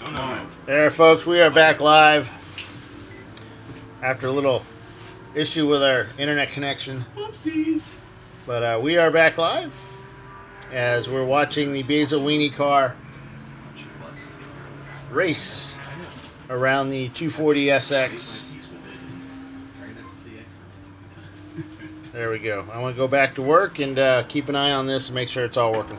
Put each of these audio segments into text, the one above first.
Oh no. There, folks, we are back live after a little issue with our internet connection. Whoopsies. But we are back live as we're watching the Basil Weenie car race around the 240SX. There we go. I want to go back to work and keep an eye on this and make sure it's all working.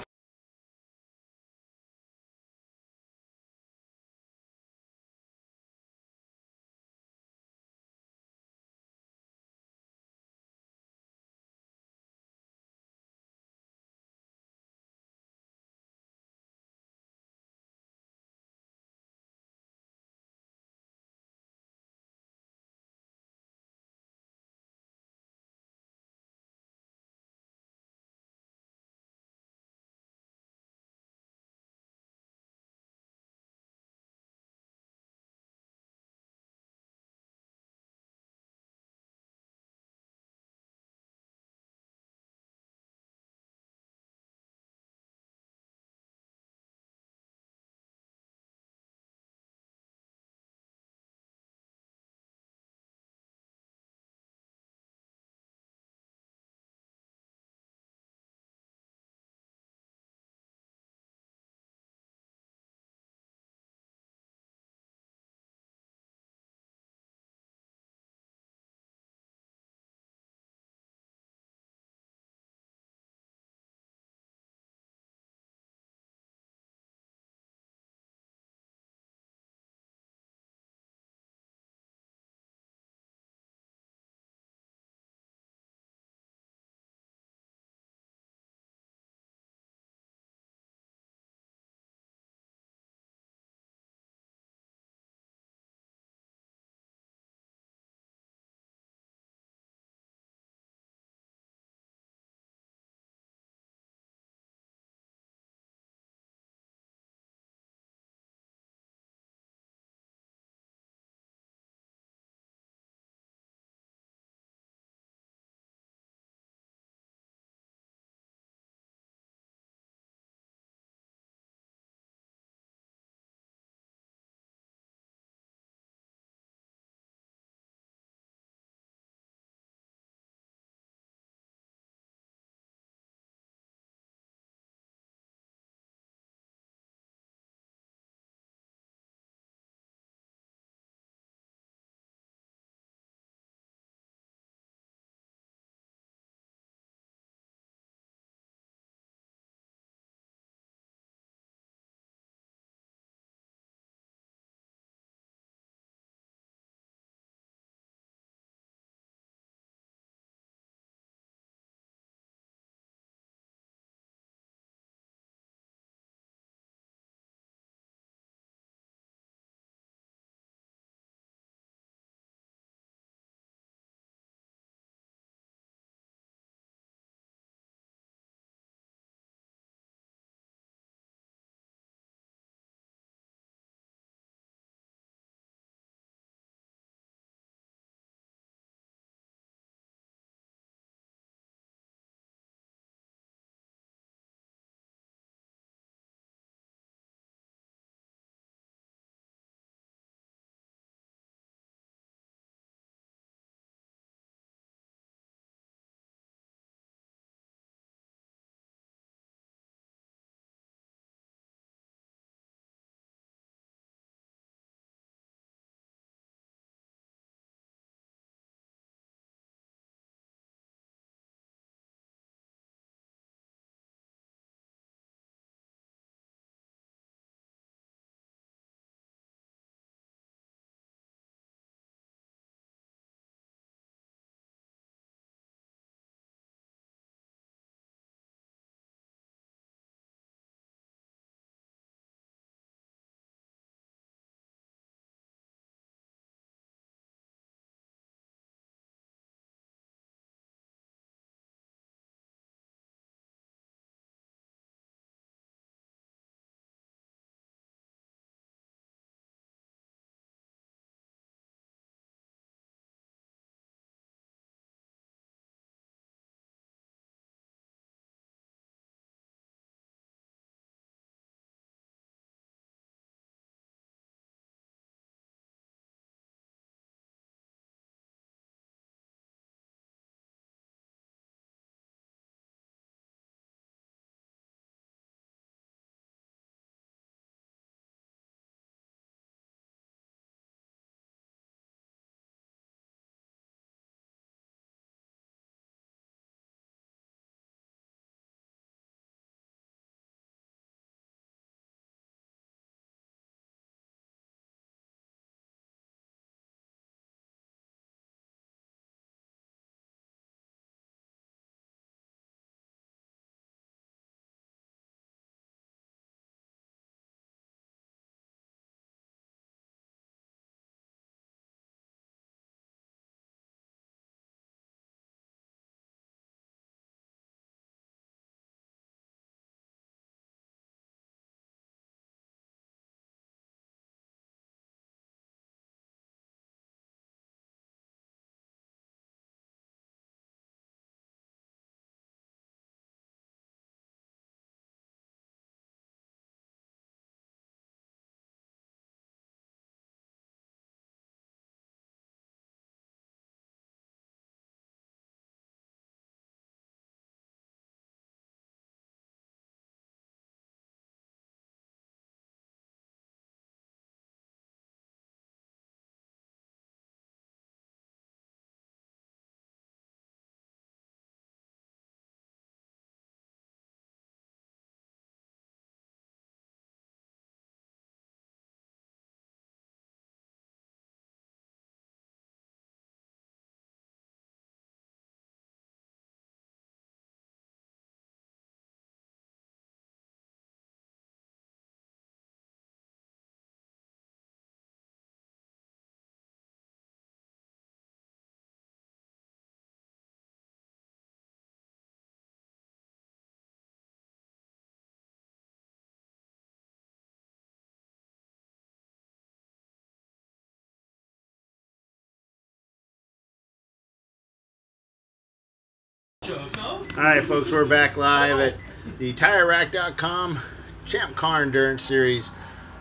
Alright folks, we're back live at the TireRack.com ChampCar Endurance Series.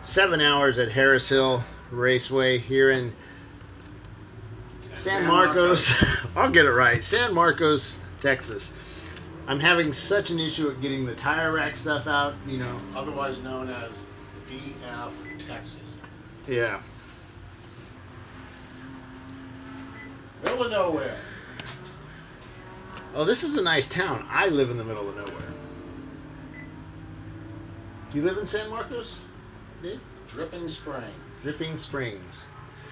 7 hours at Harris Hill Raceway here in San Marcos. I'll get it right. San Marcos, Texas. I'm having such an issue at getting the tire rack stuff out, you know. Otherwise known as BF Texas. Yeah. Middle of nowhere. Oh, this is a nice town. I live in the middle of nowhere. You live in San Marcos, Dave? Dripping Springs. Dripping Springs.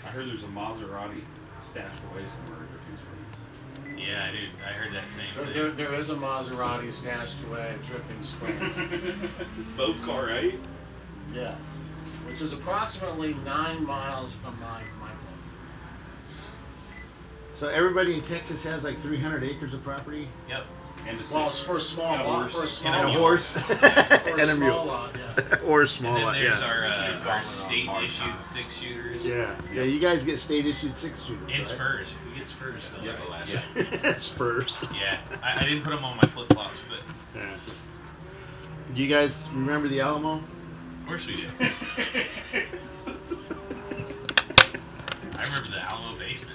I heard there's a Maserati stashed away somewhere in Dripping Springs. Yeah, I did. I heard that same thing. There is a Maserati stashed away at Dripping Springs. Bob's car, right? Yes. Which is approximately 9 miles from my place. So everybody in Texas has like 300 acres of property? Yep. And Well, it's for a small lot. For a small And a lot. horse. For a And a small mule. lot, yeah. Or a small And then lot, there's yeah. our state-issued 6-shooters. Yeah, you guys get state-issued 6-shooters, And right? Spurs. We get Spurs still. Yeah, Like last yeah. year. Spurs. Yeah. I didn't put them on my flip-flops, but Yeah. Do you guys remember the Alamo? of course we do. I remember the Alamo basement.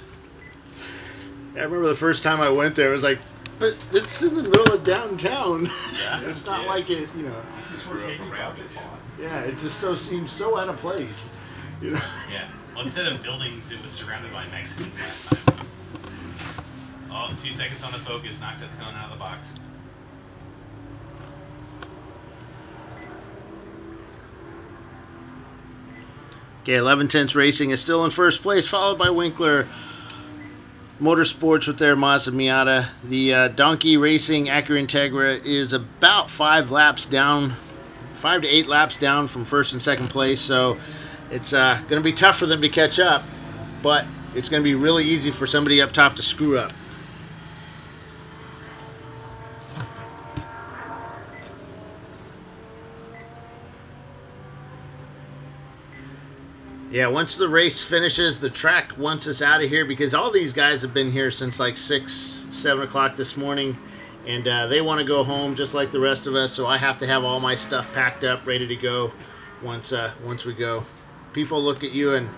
I remember the first time I went there, it was like, but it's in the middle of downtown. Yeah. It's not like it, you know. This is where Katie Rabbit fought. Yeah, it just seems so out of place. You know? Yeah. Well, instead of buildings, it was surrounded by Mexicans last time. Oh, 2 seconds on the focus, knocked the cone out of the box. Okay, 11 Tenths Racing is still in first place, followed by Winkler Motorsports with their Mazda Miata. The Donkey Racing Acura Integra is about 5 to 8 laps down from first and second place, so it's going to be tough for them to catch up, but it's going to be really easy for somebody up top to screw up. Yeah, once the race finishes, the track wants us out of here because all these guys have been here since like 6, 7 o'clock this morning, and they want to go home just like the rest of us, so I have to have all my stuff packed up, ready to go once we go. People look at you and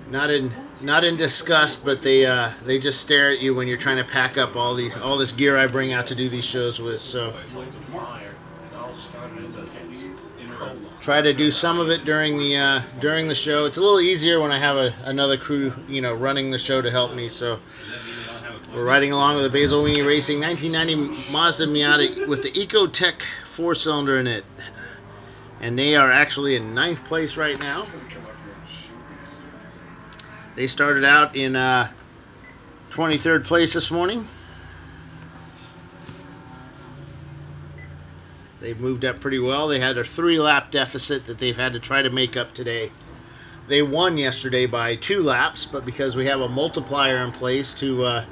not in disgust, but they just stare at you when you're trying to pack up all this gear I bring out to do these shows with. So Fire. It all started as a prologue. try to do some of it during the show. It's a little easier when I have another crew, you know, running the show to help me. So we're riding along with the Basil Weenie Racing 1990 Mazda Miata with the Ecotech 4-cylinder in it, and they are actually in 9th place right now. They started out in 23rd place this morning. They've moved up pretty well. They had a 3-lap deficit that they've had to try to make up today. They won yesterday by 2 laps, but because we have a multiplier in place to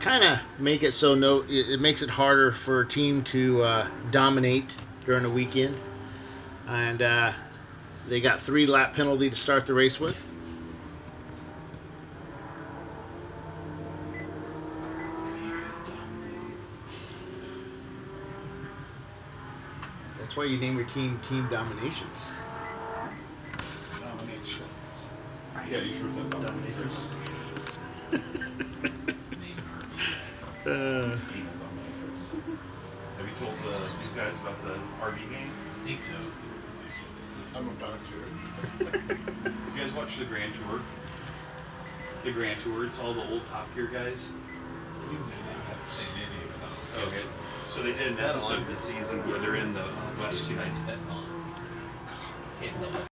kind of make it so it makes it harder for a team to dominate during the weekend. And they got 3-lap penalty to start the race with. That's why you name your team Team Domination. Domination. Yeah, you sure said dominatrix. Female dominatrix. Have you told these guys about the RV game? I think so. I'm about to. You guys watch the Grand Tour? The Grand Tour, it's all the old Top Gear guys. I haven't seen any of it. Okay. So they did an episode this season where they're in the West United States. That's on. Can't tell us.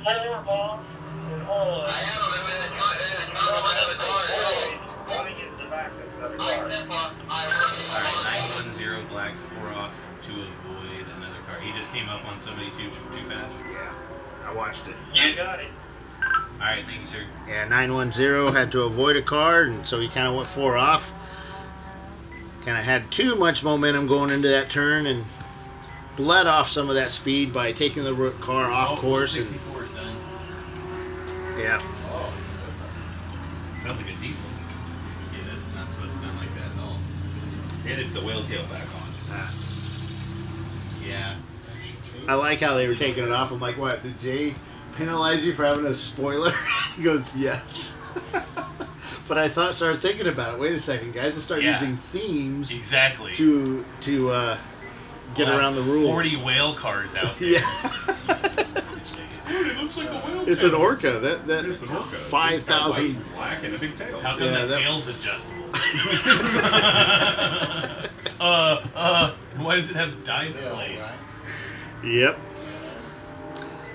4 off and all of it. Let me get the back of the other car. Alright, 910 black, 4 off to avoid another car. He just came up on somebody too fast. Yeah, I watched it. You got it. Alright, thank you, sir. Yeah, 910 had to avoid a car, and so he kind of went 4 off. Kind of had too much momentum going into that turn and bled off some of that speed by taking the car off course. And 64 is done. yeah, Sounds like a diesel. Yeah, that's not supposed to sound like that at all. They had the whale tail back on. Yeah. I like how they were taking it off. I'm like, what, did Jay penalize you for having a spoiler? He goes, yes. But I started thinking about it. Wait a second, guys. Let's start using themes Exactly. to get around the rules. 40 whale cars out there. Yeah. It looks like a whale It's tail. an orca. That It's an orca. 5,000. It's black and a big tail. How come Yeah, the that- tail's adjustable? Why does it have dive Yeah, blades? right. Yep.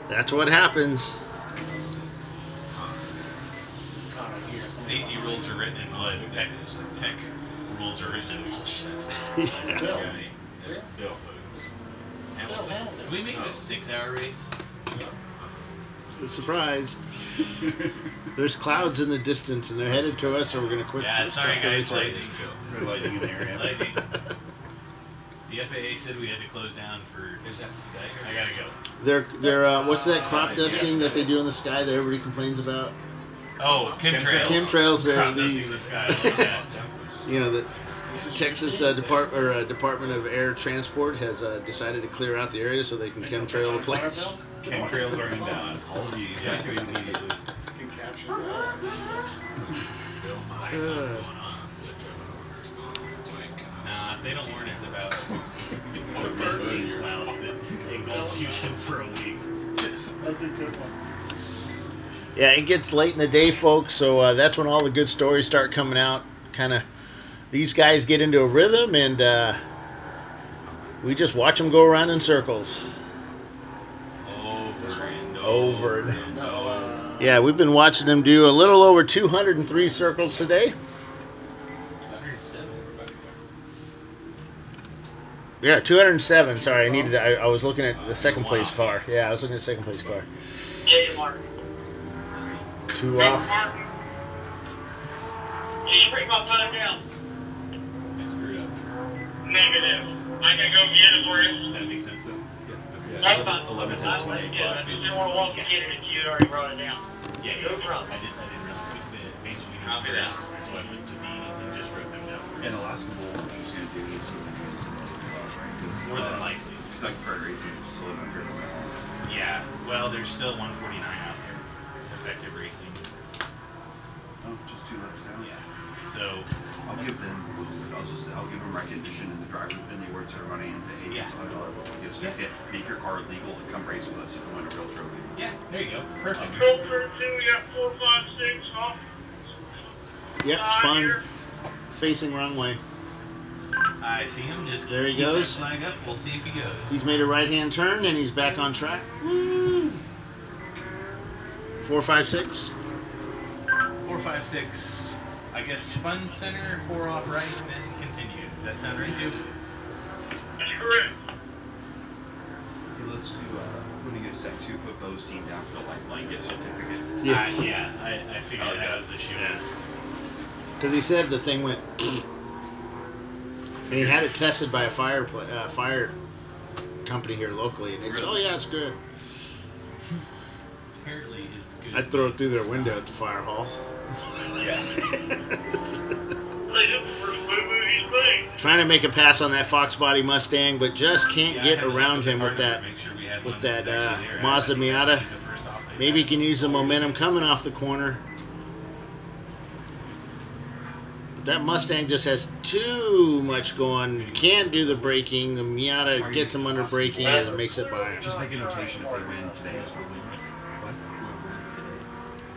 That's what happens. Kind of here. Safety rules are written in blood. Tech rules are written in bullshit. Yeah. Bill. Bill. Bill Hamilton. Can we make it a 6-hour race? Surprise. There's clouds in the distance, and they're headed to us, so we're going to quick Yeah, sorry stop the guys, race. lightning. Red lighting in the area. Lightning. The FAA said we had to close down for. I gotta go. They're what's that crop dusting that they do in the sky that everybody complains about? Oh, chemtrails. Chemtrails. They're Crop the dusting the sky. I like that. the Texas Department of Air Transport has decided to clear out the area so they can chemtrail the place. Chemtrails are inbound. All of you evacuate immediately. Can capture that. Like something going on. Nah, they don't warn us about these clouds that engulf Houston for a week. That's a good one. Yeah, it gets late in the day, folks, so that's when all the good stories start coming out. Kind of, these guys get into a rhythm, and we just watch them go around in circles. Over and No, yeah, we've been watching them do a little over 203 circles today. 107. Yeah, 207. Sorry, I was looking at the second place car. Yeah, I was looking at the second place car. Yeah, Mark. 2 off. Mark. Can you bring my phone down? I screwed up. Negative. I can go get it for you. That makes sense though. That's fine. 11, 10, I 20 didn't flash want to walk and get it if you had already brought it down. Yeah, No problem. I didn't really put the basic I'll units be down. first, so I went to D and just wrote them down. And Alaska Bowl, what she's going to do is right? More than likely. Like for racing, just a little bit of Yeah. Well, there's still 149 out there. Effective racing. Oh, just 2 laps down. Yeah. So. I'll give them recognition in the driver in the award ceremony and say, hey, Yeah. it's $100 gift. Make your car legal and come race with us if you win a real trophy. Yeah. There you go. Perfect. Filter 2, we got 4, 5, 6 off. Yep, spun. Facing wrong way. I see him. Just There he keep that goes. Flag up. We'll see if he goes. He's made a right-hand turn, and he's back on track. 4, 5, 6. 4, 5, 6. I guess spun center, 4 off right, and then continued. Does that sound right too? That's correct. Hey, let's do, when you get Sec 2, put Bo's team down for the Lifeline gift certificate. Yes. Yeah. I figured that was a shoe. Yeah. Because he said the thing went, and he had it tested by a fire company here locally, and they said, "Oh yeah, it's good." Apparently, it's good. I'd throw it through their window at the fire hall. Yeah. Trying to make a pass on that Fox body Mustang, but just can't Yeah, I get had to around look at him the with hardware that to make sure we had with one that that was actually there. Mazda I had to Miata. do the first off they Maybe he had. can use the momentum coming off the corner. But that Mustang just has too much going. Can't do the braking. The Miata gets him under braking as it makes it by him. Just make a notation if they win today is what we win. What?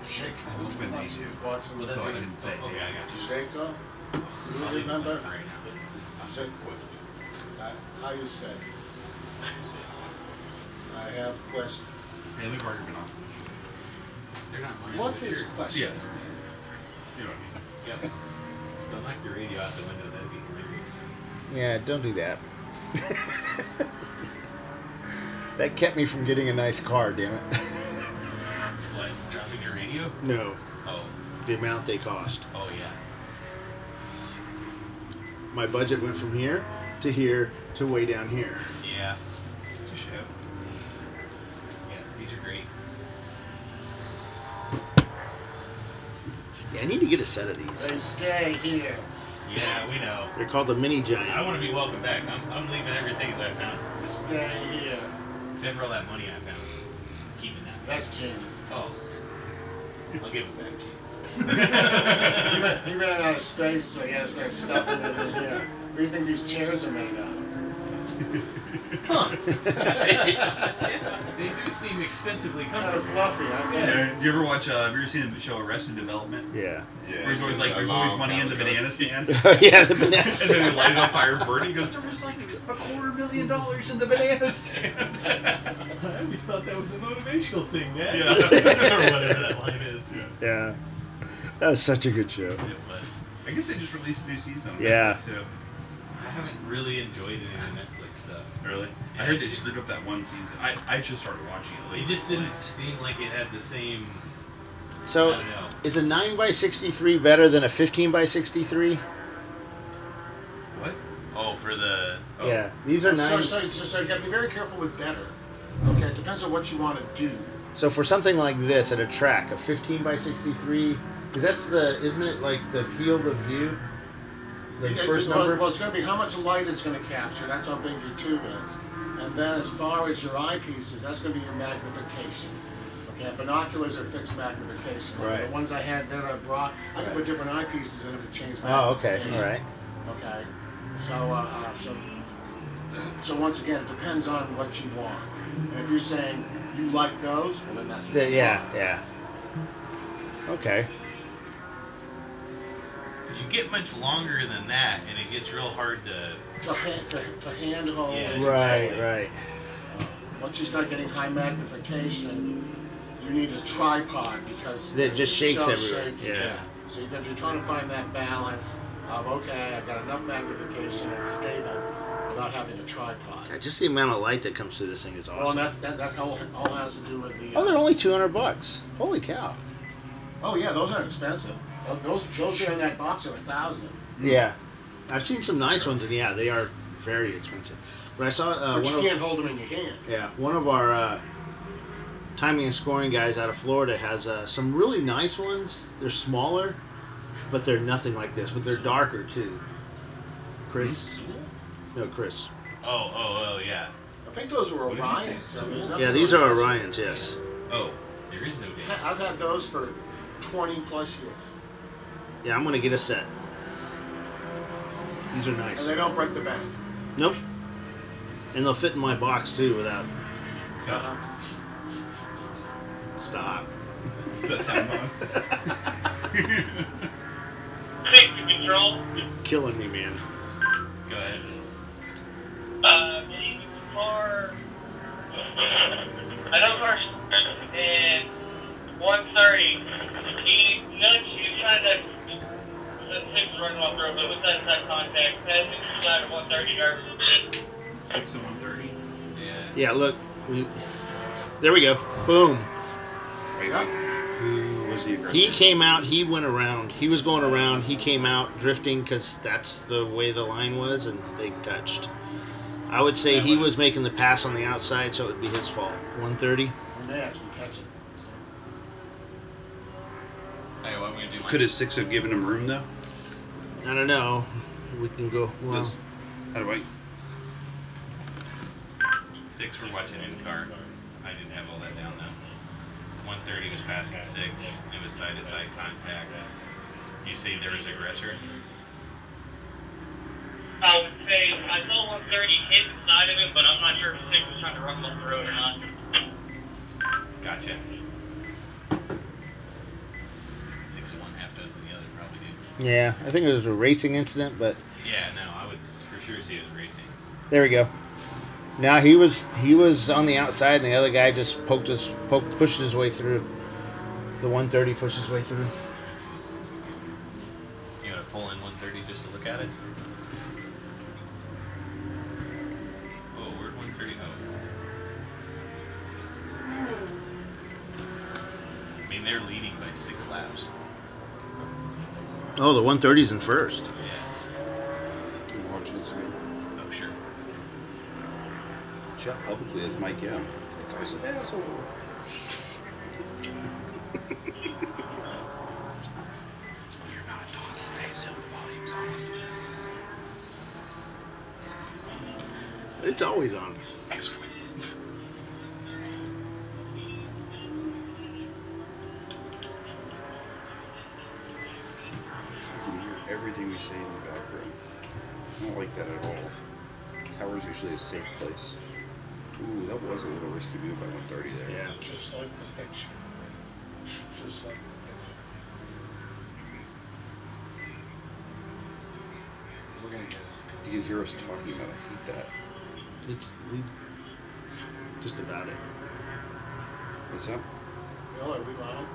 Shake. Who's win these two? Watching So I can say, Okay, hey, I got you. Shaco. I'll You leave it remember? right now. Shake. How you say? I have a question. Haley Barker been on. They're not mine. What but is the yours. question? Yeah. You know what I mean? Yeah. Don't knock your radio out the window. That'd be hilarious. Yeah, don't do that. That kept me from getting a nice car, damn it. What? Dropping your radio? No, Oh. the amount they cost. Oh yeah. My budget went from here to way down here. Yeah. It's a show. Yeah, these are great. Yeah, I need to get a set of these. They stay here. Yeah, we know. They're called the Mini I Giant. want to be welcome back. I'm leaving everything as I found. They stay here. Except for all that money I found. Keeping that. That's James. Oh. I'll give it back to you. He ran out of space, so he had to start stuffing it in here. What do you think these chairs are made out of? Huh. They do seem expensively Kind of comfortable. fluffy, aren't they? Yeah. You ever watch? Have you ever seen the show Arrested Development? Yeah. Where he's always like, there's always money in the banana stand. Yeah, the banana And then they light it on fire and burn it. He goes, there was like $250,000 in the banana stand. I always thought that was a motivational thing, man. Yeah. or whatever that line is. Yeah. That was such a good show. It was. I guess they just released a new season. on Yeah. Netflix, too. I haven't really enjoyed any of the Netflix stuff. Really? I heard they screwed up that one season. I just started watching it. It just didn't seem like it had the same. So, I don't know. is a 9x63 better than a 15x63? What? Oh, for the. Oh. Yeah. These are 9. So you got to be very careful with better. Okay, it depends on what you want to do. So for something like this at a track, a 15x63, because that's the, isn't it like the field of view? The first number? Well, it's going to be how much light it's going to capture. That's how big your tube is. And then as far as your eyepieces, that's going to be your magnification. Okay, binoculars are fixed magnification. Like Right. the ones I had that I brought, I could put different eyepieces in them to change Oh, okay. magnification. All right. Okay. So once again, it depends on what you want. And if you're saying you like those, well then that's what you Yeah, want. yeah. Okay. Because you get much longer than that, and it gets real hard to. To handhold. Yeah. Right, Exactly. right. Once you start getting high magnification, you need a tripod because It just shakes so everywhere. shaky, Yeah. So you're trying to find that balance of okay, I've got enough magnification and stable without having a tripod. God, just the amount of light that comes through this thing is Well, and awesome. that's all has to do with the. Oh, they're only $200. Holy cow. Oh yeah, those aren't expensive. Those there in that box are $1,000. Yeah. I've seen some nice ones, and yeah, they are very expensive. But I saw But one you of, can't hold them in your hand. yeah, one of our timing and scoring guys out of Florida has some really nice ones. They're smaller, but they're nothing like this. But they're darker too. Chris? No, Chris. Oh, yeah. I think those were What did you Orions. say? So there's nothing Yeah, these really are special. Orions. Yes. Oh. There is no date. I've had those for 20 plus years, Yeah, I'm gonna get a set. These are nice. and they don't break the bank. Nope. And they'll fit in my box too without. Uh-huh. Stop. Does that sound fun? Safety control. Killing me, man. Go ahead. I believe it's car. I know car and 130. He nudged. He was trying to. The 6 running off the road, but it was that contact. Passing inside of 130 yards. 6 and 130. Yeah. Yeah, look. There we go. Boom. Wait, Yep. who was the aggressor? He came out. He went around. He was going around. He came out drifting because that's the way the line was, and they touched. I would say he was making the pass on the outside, so it would be his fault. 130. We may actually catch it. Hey, what am I gonna do? Could his 6 have given him room, though? I don't know. We can go. Well, Does- How do I? 6 we're watching in car. I didn't have all that down though. 130 was passing 6. It was side to side contact. You say there was aggressor? I would say I saw 130 hit the side of it, but I'm not sure if 6 was trying to run off the road or not. Gotcha. 6 of one, half dozen the other probably do. yeah, I think it was a racing incident, but Yeah, no, I would for sure see it as racing. there we go. Now he was on the outside, and the other guy just pushed his way through. The 130 pushes way through. You gotta pull in 130 just to look at it. Oh, where'd 130 go? I mean, they're leading by 6 laps. Oh, the 130's in first. Yeah. I'm watching this again. Oh, sure. Chat publicly as Mike M. That guy's an asshole. You're not talking. They assume the volume's off. It's always on. Excrement. I can hear everything we say in the background. I don't like that at all. Tower's usually a safe place. Ooh, that was a little risky move by 130 there. Yeah. Just like the picture. Just like the picture. We're gonna get us. You can hear us talking about it. I hate that. It's just about it. What's up? Bill, are we live?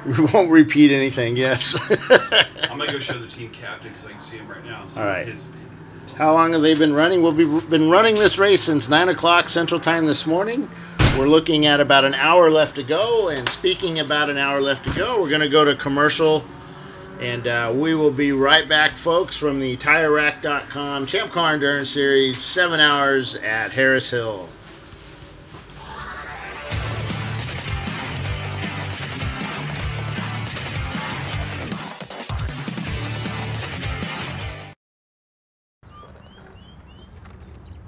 We won't repeat anything, yes. I'm going to go show the team captain because I can see him right now. All right. His How long have they been running? We've been running this race since 9 o'clock Central Time this morning. We're looking at about an hour left to go. And speaking about an hour left to go, we're going to go to commercial. And we will be right back, folks, from the TireRack.com ChampCar Endurance Series, 7 hours at Harris Hill.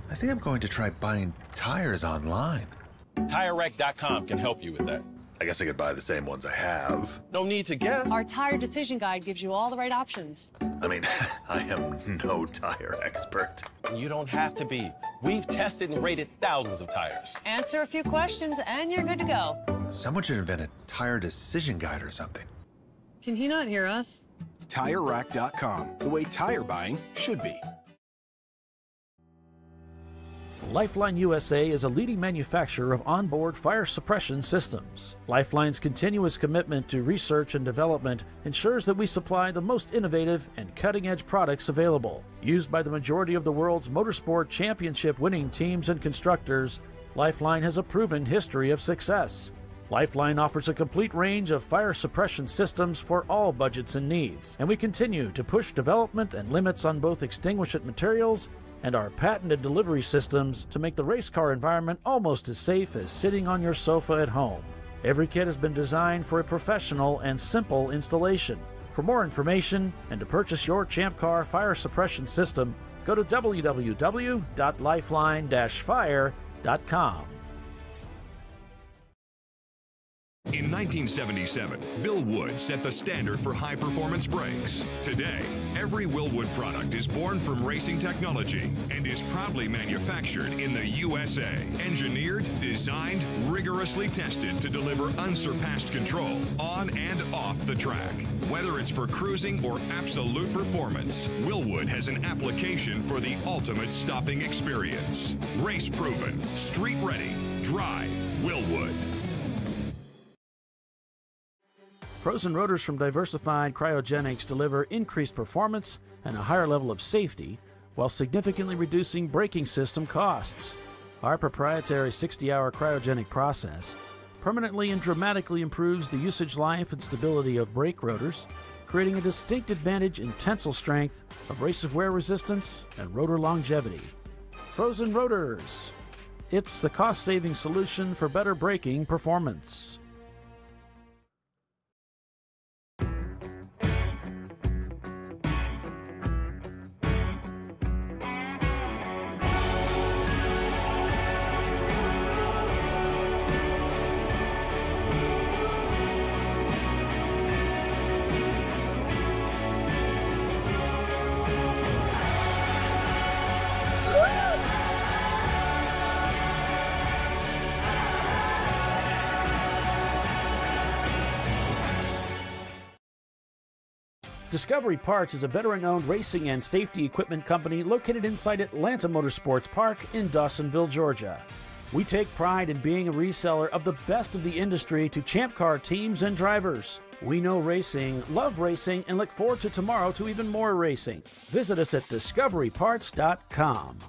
I think I'm going to try buying tires online. TireRack.com can help you with that. I guess I could buy the same ones I have. No need to guess. Our tire decision guide gives you all the right options. I mean, I am no tire expert. You don't have to be. We've tested and rated thousands of tires. Answer a few questions and you're good to go. Someone should invent a tire decision guide or something. Can he not hear us? TireRack.com, the way tire buying should be. Lifeline USA is a leading manufacturer of onboard fire suppression systems. Lifeline's continuous commitment to research and development ensures that we supply the most innovative and cutting-edge products available. Used by the majority of the world's motorsport championship winning teams and constructors, Lifeline has a proven history of success. Lifeline offers a complete range of fire suppression systems for all budgets and needs, and we continue to push development and limits on both extinguishant materials and our patented delivery systems to make the race car environment almost as safe as sitting on your sofa at home. Every kit has been designed for a professional and simple installation. For more information and to purchase your ChampCar fire suppression system, go to www.lifeline-fire.com. In 1977, Bill Wood set the standard for high-performance brakes. Today, every Willwood product is born from racing technology and is proudly manufactured in the USA. Engineered, designed, rigorously tested to deliver unsurpassed control on and off the track. Whether it's for cruising or absolute performance, Willwood has an application for the ultimate stopping experience. Race-proven, street-ready, drive Willwood. Frozen rotors from Diversified Cryogenics deliver increased performance and a higher level of safety while significantly reducing braking system costs. Our proprietary 60-hour cryogenic process permanently and dramatically improves the usage life and stability of brake rotors, creating a distinct advantage in tensile strength, abrasive wear resistance, and rotor longevity. Frozen rotors. It's the cost-saving solution for better braking performance. Discovery Parts is a veteran-owned racing and safety equipment company located inside Atlanta Motorsports Park in Dawsonville, Georgia. We take pride in being a reseller of the best of the industry to ChampCar teams and drivers. We know racing, love racing, and look forward to tomorrow to even more racing. Visit us at discoveryparts.com.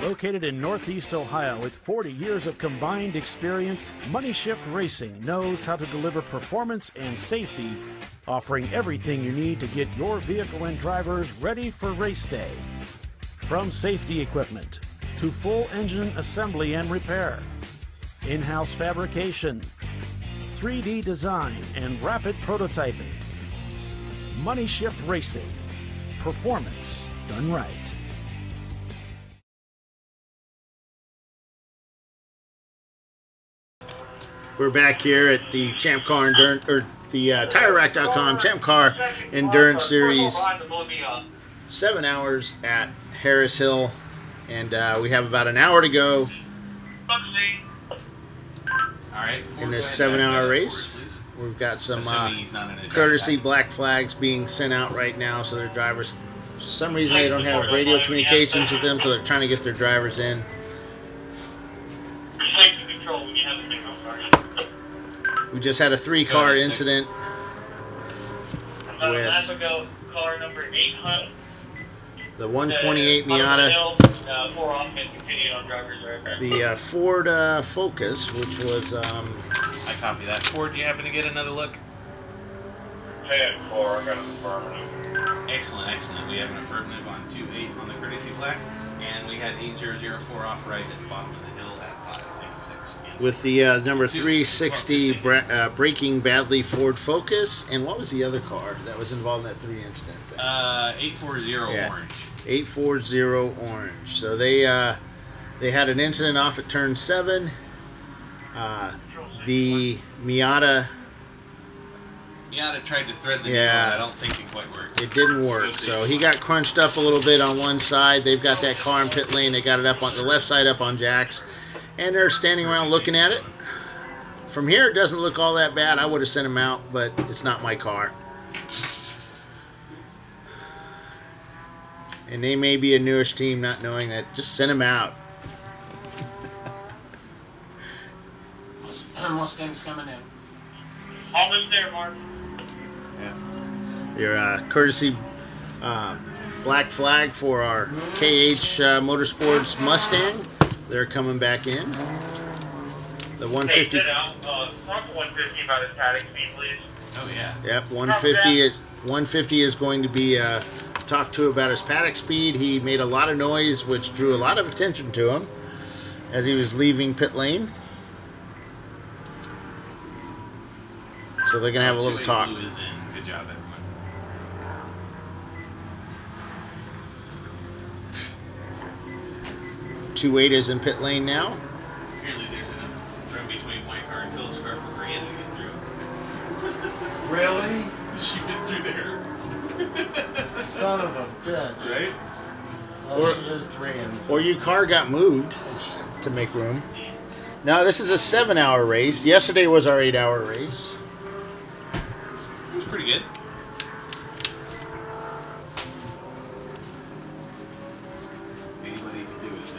Located in Northeast Ohio with 40 years of combined experience, Money Shift Racing knows how to deliver performance and safety, offering everything you need to get your vehicle and drivers ready for race day. From safety equipment to full engine assembly and repair, in-house fabrication, 3D design, and rapid prototyping. Money Shift Racing. Performance done right. We're back here at the ChampCar Endurance, or the TireRack.com ChampCar Endurance Series. 7 hours at Harris Hill, and we have about an hour to go in this 7-hour race. We've got some courtesy black flags being sent out right now, so their drivers, for some reason they don't have radio communications with them, so they're trying to get their drivers in. We just had a 3-car six. incident About a lap with ago, car number 800. the 128 Hill, Miata, 4 off and continued on driver's record. the Ford Focus, which was I copy that. Ford, do you happen to get another look? 10-4, I got an affirmative. Excellent, excellent. We have an affirmative on 2-8 on the courtesy black, and we had 8004 off right at the bottom of the hill at 556. with the number 360 braking badly Ford Focus. And what was the other car that was involved in that 3 incident thing? 840 orange. 840 orange. So they had an incident off at turn 7. The Miata tried to thread the needle, and I don't think it quite worked. It didn't work. So he got crunched up a little bit on one side. They've got that car in pit lane. They got it up on the left side up on jacks. And they're standing around looking at it. From here, it doesn't look all that bad. I would have sent him out, but it's not my car. And they may be a newish team not knowing that. Just send him out. Mustang's coming in. Almost there, Mark. Yeah. Your courtesy black flag for our KH Motorsports Mustang. They're coming back in. The 150. Hey, front 150 about his paddock speed, please. Oh yeah. Yep, 150 is going to be talked to about his paddock speed. He made a lot of noise, which drew a lot of attention to him as he was leaving pit lane. So they're going to have a little talk. Blue is in. Good job, everyone. 28 is in pit lane now. Apparently there's enough room between my car and Philip's car for Brianna to get through. Really? She fit through there. Son of a bitch. Right? Oh, she is Brian. Or your car got moved to make room. Now this is a 7-hour race. Yesterday was our 8-hour race. It was pretty good. Anybody can do it, so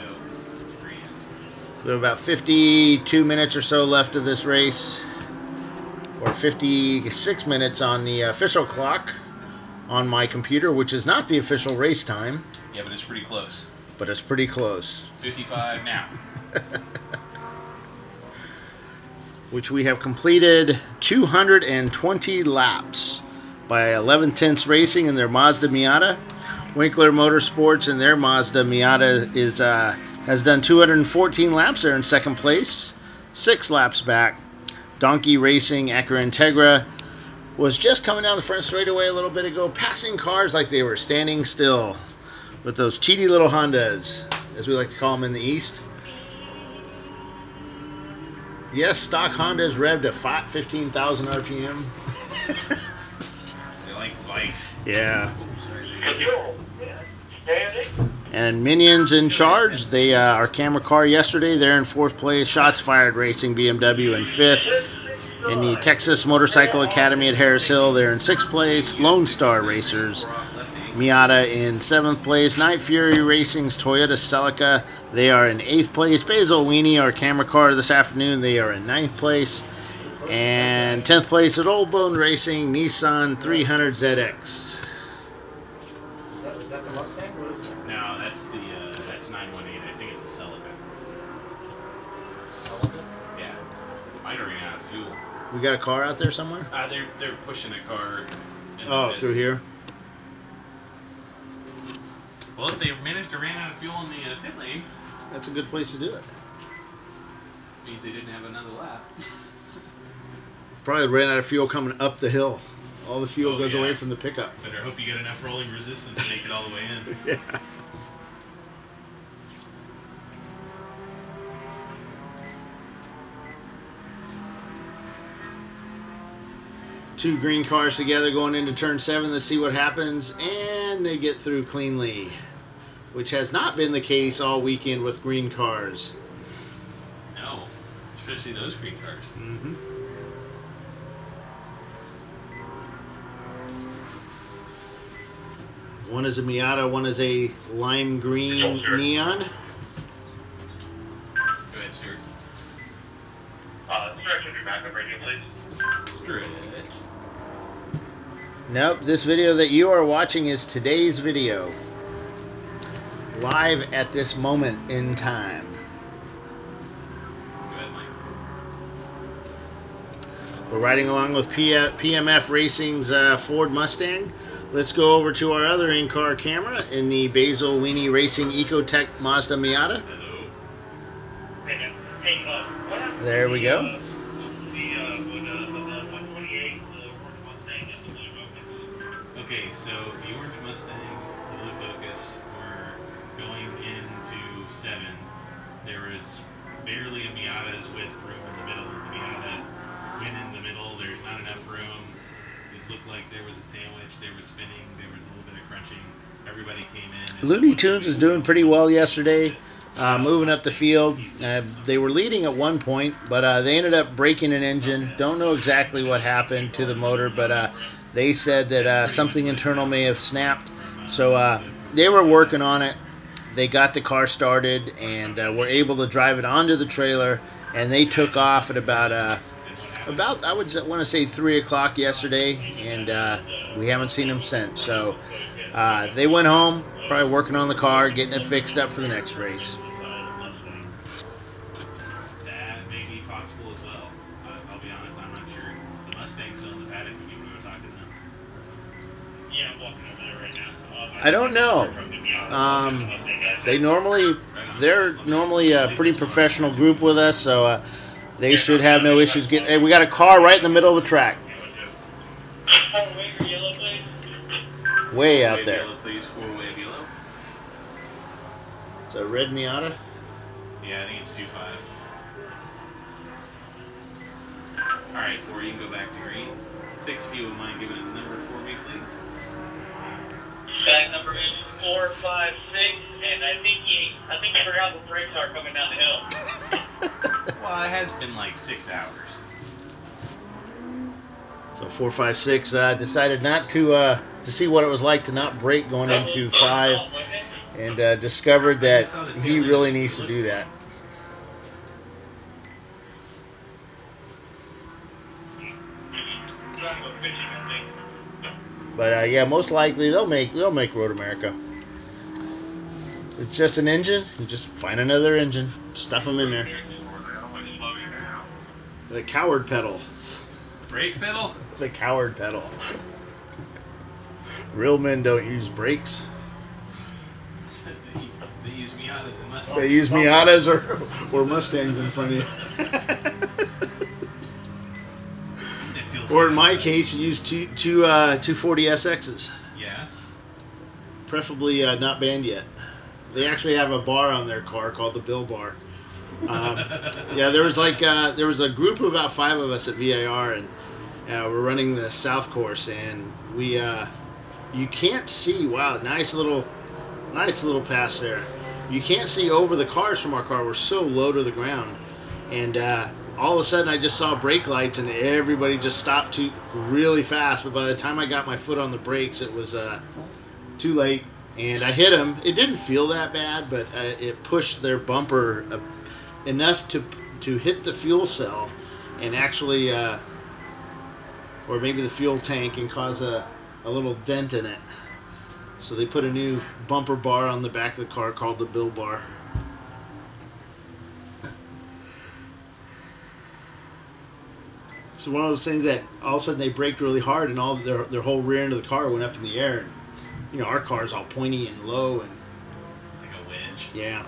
Brianna. We have about 52 minutes or so left of this race. Or 56 minutes on the official clock on my computer, which is not the official race time. Yeah, but it's pretty close. But it's pretty close. 55 now. Which we have completed 220 laps by 11/10 Racing in their Mazda Miata. Winkler Motorsports in their Mazda Miata is has done 214 laps. They're in second place, 6 laps back. Donkey Racing Acura Integra was just coming down the front straightaway a little bit ago, passing cars like they were standing still with those cheaty little Hondas, as we like to call them in the East. Yes, stock Hondas revved at 15,000 RPM. They like bikes. Yeah. Standing. And Minions in charge. They our camera car yesterday. They're in 4th place. Shots Fired Racing BMW in 5th. In the Texas Motorcycle Academy at Harris Hill, they're in 6th place. Lone Star Racers Miata in 7th place. Night Fury Racing's Toyota Celica, they are in 8th place. Basil Weenie, our camera car this afternoon, they are in 9th place. And 10th place at Old Bone Racing, Nissan 300ZX. Is that the Mustang? What is it? No, that's the that's 918. I think it's a Celica. Celica? Yeah. Might have ran out of fuel. We got a car out there somewhere? They're pushing a car. In the Oh, pits. through here? Well, if they managed to run out of fuel in the pit lane, That's a good place to do it. means they didn't have another lap. Probably ran out of fuel coming up the hill. All the fuel Oh, goes yeah. away from the pickup. Better hope you get enough rolling resistance to make it all the way in. Yeah. Two green cars together going into turn 7. Let's see what happens. And they get through cleanly, which has not been the case all weekend with green cars. No, especially those green cars. Mm-hmm. One is a Miata, one is a lime green neon. Go ahead, Stuart. Sir, should be back up radio, please. Nope, this video that you are watching is today's video. Live at this moment in time. Go ahead, Mike. We're riding along with PMF Racing's Ford Mustang. Let's go over to our other in-car camera in the Basil Weenie Racing Ecotech Mazda Miata. There we go. Okay, so the orange Mustang, the blue Focus, were going into 7. There was barely a Miata's width room in the middle. The Miata went in the middle. There's not enough room. It looked like there was a sandwich. They were spinning. There was a little bit of crunching. Everybody came in. Looney Tunes was doing pretty well yesterday, moving up the field. They were leading at one point, but they ended up breaking an engine. Don't know exactly what happened to the motor, but they said that something internal may have snapped. So they were working on it. They got the car started and were able to drive it onto the trailer, and they took off at about I would want to say 3 o'clock yesterday, and we haven't seen them since. So they went home, probably working on the car, getting it fixed up for the next race. That may be possible as well. I'll be honest, I'm not sure. The Mustang's still in the paddock when you were talking to them. Yeah, I'm walking over there right now. I don't know. They're normally a pretty professional group with us, so they should have no issues getting. Hey, we got a car right in the middle of the track. Way out there. Yellow, please. 4-way of yellow. It's a red Miata. Yeah, I think it's 2.5. Alright, 4, you can go back to green. 6, if you would mind giving it the number for me, please. Tag number is 456, and I think he forgot what brakes are coming down the hill. Well, it has been like 6 hours. So 456 decided not to see what it was like to not brake going into 5, and discovered that he really needs to do that. But yeah, most likely they'll make Road America. It's just an engine. You just find another engine, stuff them in there. The coward pedal. Brake pedal? The coward pedal. Real men don't use brakes. They use Miatas and Mustangs. They use Miatas or Mustangs in front of you. Or in my case, you use two 240SXs. Yeah. Preferably not banned yet. They actually have a bar on their car called the Bill Bar. Yeah, there was a group of about 5 of us at VIR, and we're running the South course, and we you can't see. Wow, nice little pass there. You can't see over the cars from our car. We're so low to the ground, and all of a sudden I just saw brake lights, and everybody just stopped really fast. But by the time I got my foot on the brakes, it was too late, and I hit them. It didn't feel that bad, but it pushed their bumper enough to hit the fuel cell, and actually, or maybe the fuel tank, and cause a little dent in it. So they put a new bumper bar on the back of the car called the Bill Bar. It's one of those things that all of a sudden they braked really hard, and all their whole rear end of the car went up in the air. And, you know, our car's all pointy and low, and like a wedge. Yeah,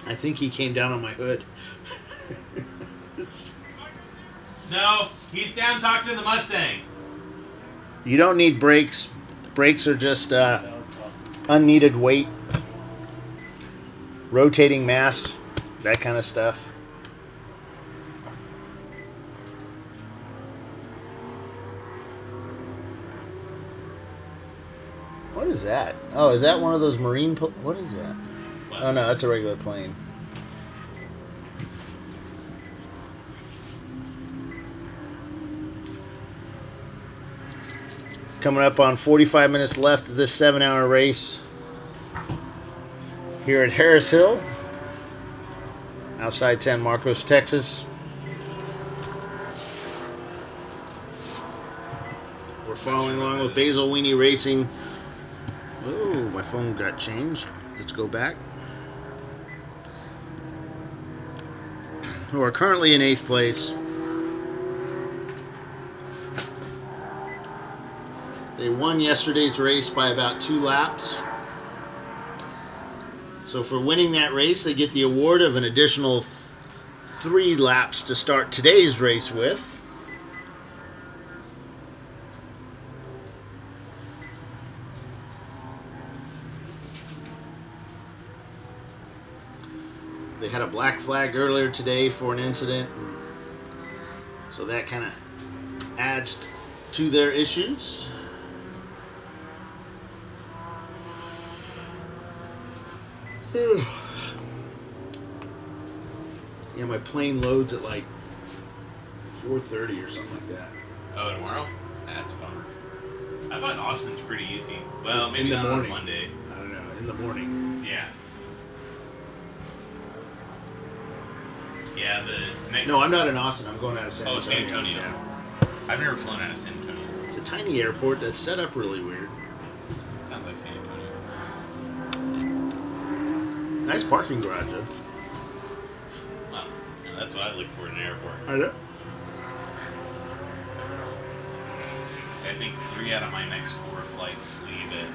I think he came down on my hood. No, he's down talking to the Mustang. You don't need brakes. Brakes are just unneeded weight, rotating mass, that kind of stuff. What is that? Oh, is that one of those marine... What is that? What? Oh, no, that's a regular plane. Coming up on 45 minutes left of this 7-hour race here at Harris Hill, outside San Marcos, Texas. We're following along with Basil Weenie Racing. Oh, my phone got changed. Let's go back. Who are currently in 8th place. They won yesterday's race by about 2 laps. So for winning that race, they get the award of an additional 3 laps to start today's race with. They had a black flag earlier today for an incident, and so that kind of adds to their issues. Yeah, my plane loads at like 4:30 or something like that. Oh, tomorrow? That's a bummer. I thought Austin's pretty easy. Well, maybe in the not morning. on Monday. I don't know. In the morning. Yeah. Yeah, the next... No, I'm not in Austin. I'm going out of San Antonio. Oh, San Antonio. Yeah. I've never flown out of San Antonio. It's a tiny airport that's set up really weird. Sounds like San Antonio. Nice parking garage, though. Wow. Yeah, that's what I look for in an airport. I know. I think 3 out of my next 4 flights leave at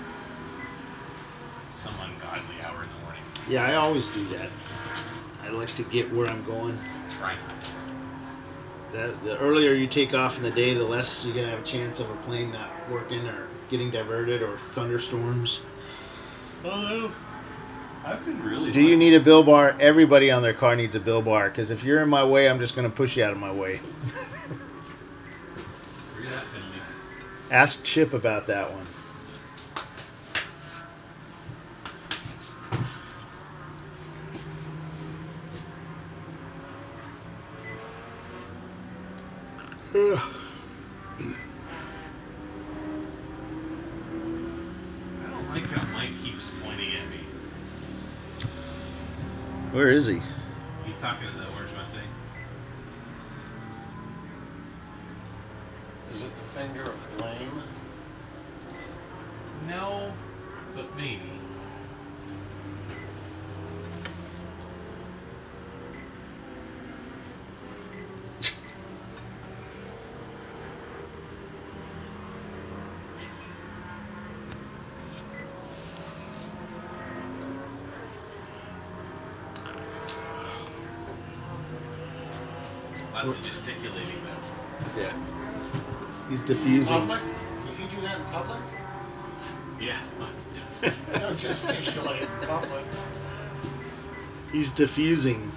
some ungodly hour in the morning. Yeah, I always do that. I like to get where I'm going. Try not. The earlier you take off in the day, the less you're going to have a chance of a plane not working or getting diverted or thunderstorms. Although, I've been really... Do you need a bill bar? Everybody on their car needs a bill bar, because if you're in my way, I'm just going to push you out of my way. Ask Chip about that one. I don't like how Mike keeps pointing at me. Where is he? He's talking to the Orange Mustang. Is it the finger of blame? No, but maybe. Lots of gesticulating though. Yeah. He's diffusing. Public? Did he do that in public? Yeah. Don't gesticulate in public. He's diffusing.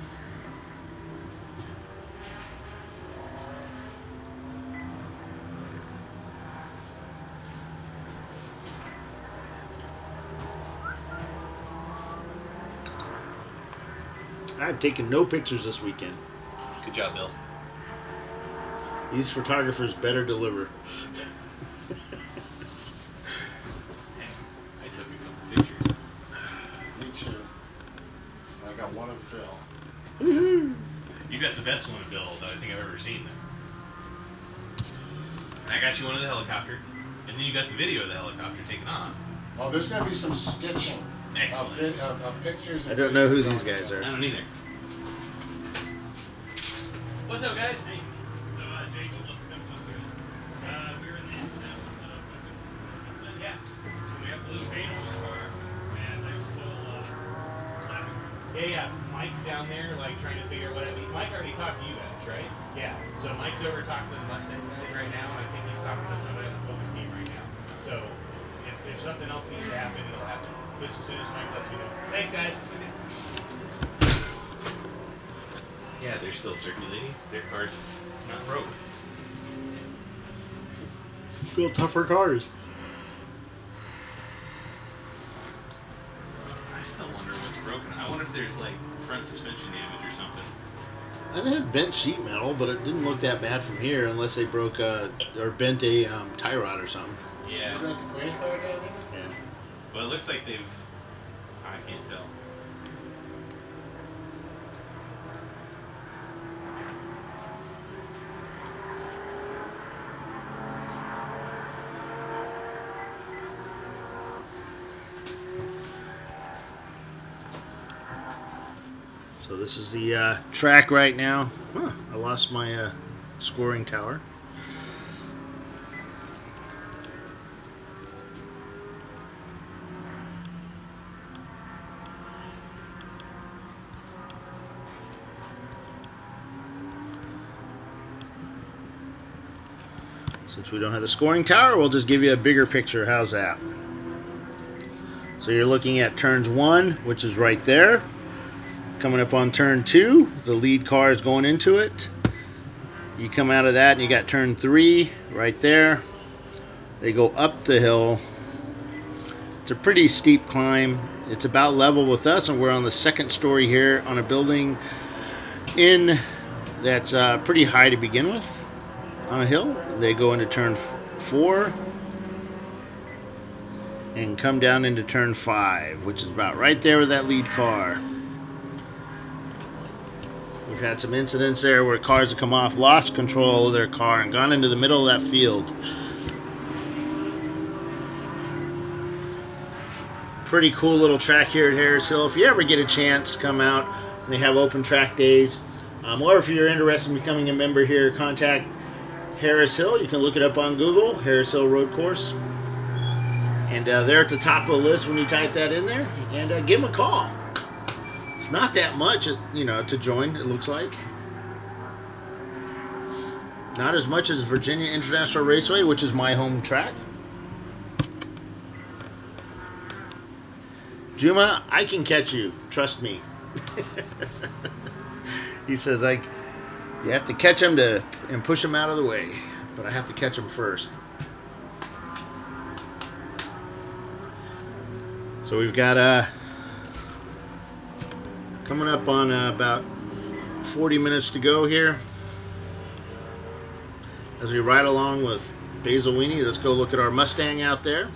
I've taken no pictures this weekend. Good job, Bill. These photographers better deliver. I took a couple pictures. Me too. I got one of Bill. Woohoo! You got the best one of Bill that I think I've ever seen though. And I got you one of the helicopter. And then you got the video of the helicopter taking off. Oh, there's going to be some stitching Excellent. of pictures. I don't know who these guys are. I don't either. What's up, guys? Hey. So, Jacob, what's the through? We were in the incident with Focus. Yeah. So we have blue paint on the car, and I'm still laughing. Yeah. Mike's down there, like, trying to figure out what I mean. Mike already talked to you guys, right? Yeah. So Mike's over talking to the Mustang guys right now, and I think he's talking to somebody on the Focus team right now. So if something else needs to happen, it'll happen. Just as soon as Mike lets me know. Thanks, guys. Yeah, they're still circulating. Their car's not broke. Build tougher cars. I still wonder what's broken. I wonder if there's like front suspension damage or something. I think it had bent sheet metal, but it didn't look that bad from here, unless they broke or bent a tie rod or something. Yeah. Is that the gray car down there? Yeah. Well, it looks like they've... I can't tell. So this is the track right now. Huh, I lost my scoring tower. Since we don't have the scoring tower, we'll just give you a bigger picture. How's that? So you're looking at turns 1, which is right there. Coming up on turn 2, the lead car is going into it. You come out of that and you got turn 3 right there. They go up the hill. It's a pretty steep climb. It's about level with us, and we're on the 2nd story here on a building that's pretty high to begin with. On a hill. They go into turn 4 and come down into turn 5, which is about right there with that lead car. We've had some incidents there where cars have come off, lost control of their car, and gone into the middle of that field. Pretty cool little track here at Harris Hill. If you ever get a chance, come out. They have open track days. Or if you're interested in becoming a member here, contact Harris Hill. You can look it up on Google, Harris Hill Road Course. And they're at the top of the list when you type that in there. And give them a call. It's not that much, you know, to join, it looks like. Not as much as Virginia International Raceway, which is my home track. Juma, I can catch you. Trust me. He says, you have to catch them and push them out of the way. But I have to catch them first. So we've got coming up on about 40 minutes to go here. As we ride along with Basil Weenie, let's go look at our Mustang out there.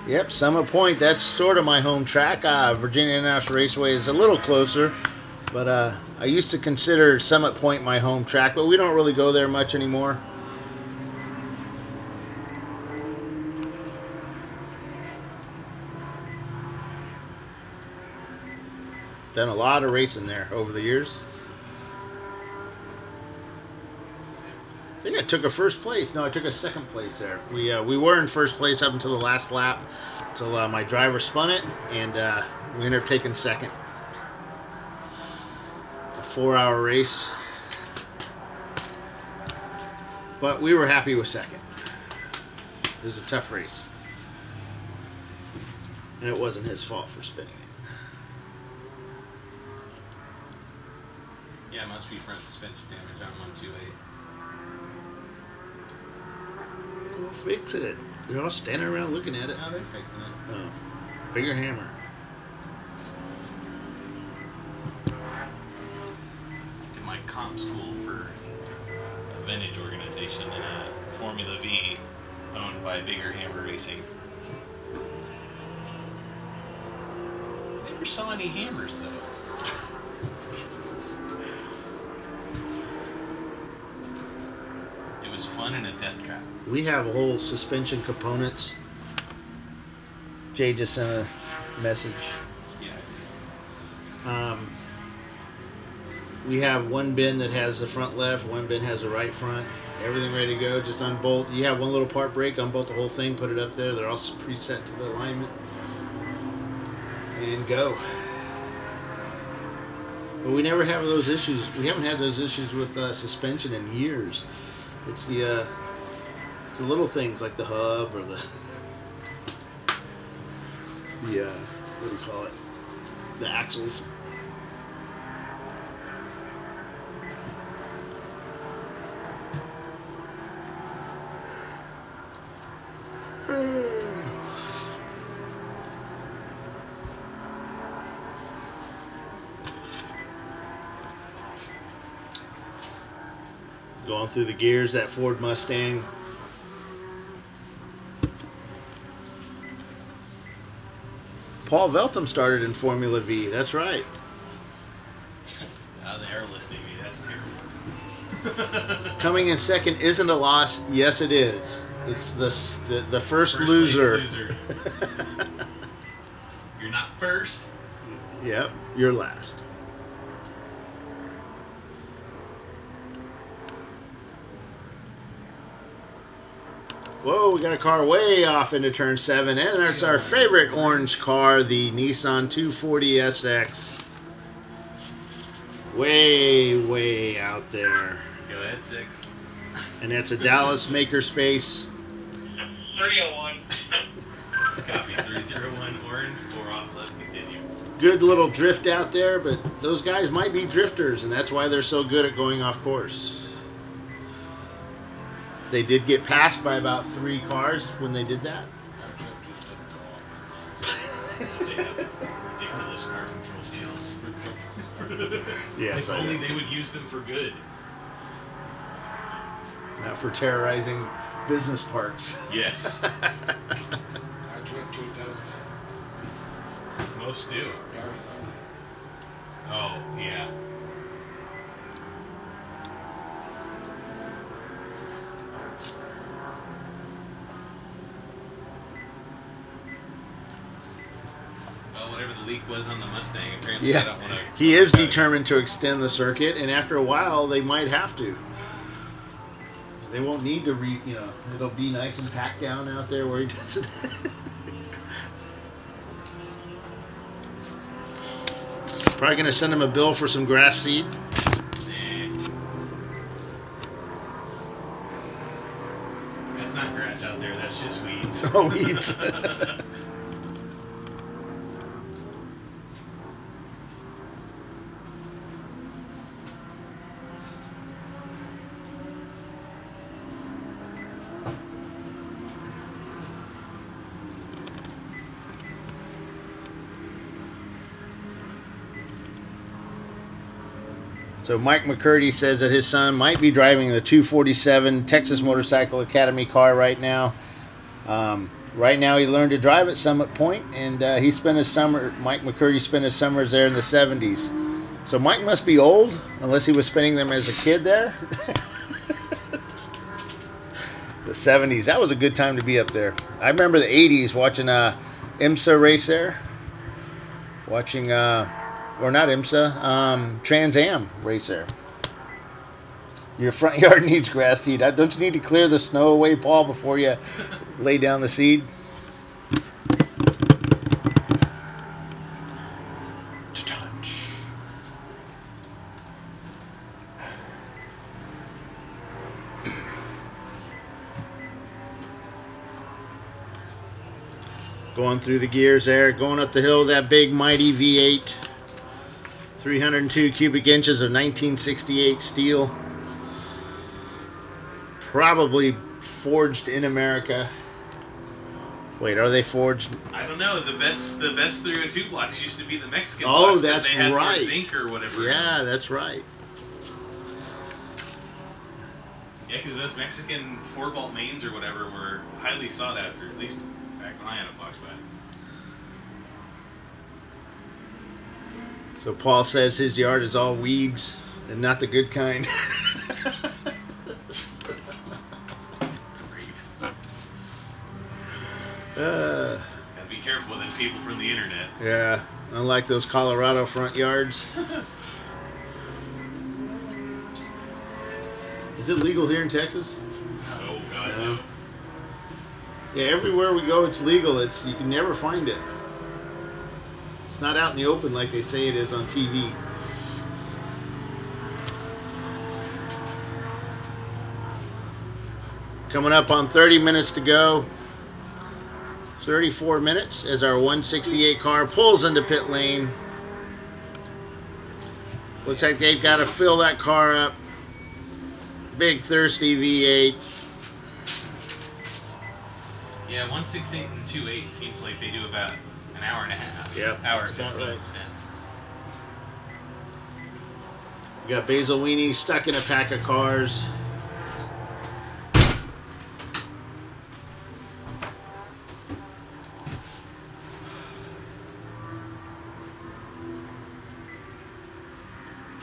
Yep, Summit Point, that's sort of my home track. Virginia International Raceway is a little closer, but I used to consider Summit Point my home track, but we don't really go there much anymore. Done a lot of racing there over the years. I think I took a first place. No, I took a second place there. We were in first place up until the last lap, until my driver spun it, and we ended up taking second. A 4-hour race, but we were happy with second. It was a tough race, and it wasn't his fault for spinning it. Yeah, it must be front suspension damage on 128. They'll fix it. They're all standing around looking at it. No, they're fixing it. Oh, bigger hammer. Did my comp school for a vintage organization in a Formula V owned by Bigger Hammer Racing. I never saw any hammers though. It was fun in a death trap. We have whole suspension components. Jay just sent a message. Yes. We have one bin that has the front left, one bin has the right front. Everything ready to go. Just unbolt. You have one little part break, unbolt the whole thing, put it up there. They're all preset to the alignment. And go. But we never have those issues. We haven't had those issues with suspension in years. It's the little things like the hub or the what do you call it? The axles. Going through the gears, that Ford Mustang. Paul Veltum started in Formula V. That's right. They are listening to me. That's terrible. Coming in second isn't a loss. Yes, it is. It's the first loser. You're not first. Yep, you're last. Whoa, we got a car way off into turn 7, and that's our favorite orange car, the Nissan 240SX. Way out there. Go ahead, 6. And that's a Dallas makerspace. 301. Copy, 301 orange, 4 off, let's continue. Good little drift out there, but those guys might be drifters, and that's why they're so good at going off course. They did get passed by about 3 cars when they did that. They have ridiculous car control skills. Yes, if only they would use them for good. Not for terrorizing business parks. Yes. Our drifter does that. Most do. Arizona. Oh, yeah. Well, whatever the leak was on the Mustang, apparently I don't want to... He is determined to extend the circuit, and after a while, they might have to. They won't need to it'll be nice and packed down out there where he does it. Probably going to send him a bill for some grass seed. That's not grass out there, that's just weeds. Oh, weeds. So Mike McCurdy says that his son might be driving the 247 Texas Motorcycle Academy car right now. Right now he learned to drive at Summit Point, and he spent his summer, Mike McCurdy spent his summers there in the 70s. So Mike must be old, unless he was spending them as a kid there. The 70s, that was a good time to be up there. I remember the 80s watching IMSA race there. Watching... or not IMSA, Trans Am race there. Your front yard needs grass seed. Don't you need to clear the snow away, Paul, before you lay down the seed? Going through the gears there, going up the hill, that big mighty V8. 302 cubic inches of 1968 steel. Probably forged in America. Wait, are they forged? I don't know. The best 302 blocks used to be the Mexican Oh, blocks. that's they had right. Zinc or whatever. Yeah, that's right. Yeah, because those Mexican 4-bolt mains or whatever were highly sought after, at least back when I had a Foxback. So Paul says his yard is all weeds and not the good kind. Gotta be careful with them people from the internet. Yeah, unlike those Colorado front yards. Is it legal here in Texas? Oh, God, no. Yeah, everywhere we go, it's legal. You can never find it. It's not out in the open like they say it is on TV. Coming up on 30 minutes to go. 34 minutes as our 168 car pulls into pit lane. Looks like they've got to fill that car up. Big thirsty V8. Yeah, 168 and 28 seems like they do about an hour and a half. Yep. Hour and 15 cents. We got Basil Weenie stuck in a pack of cars.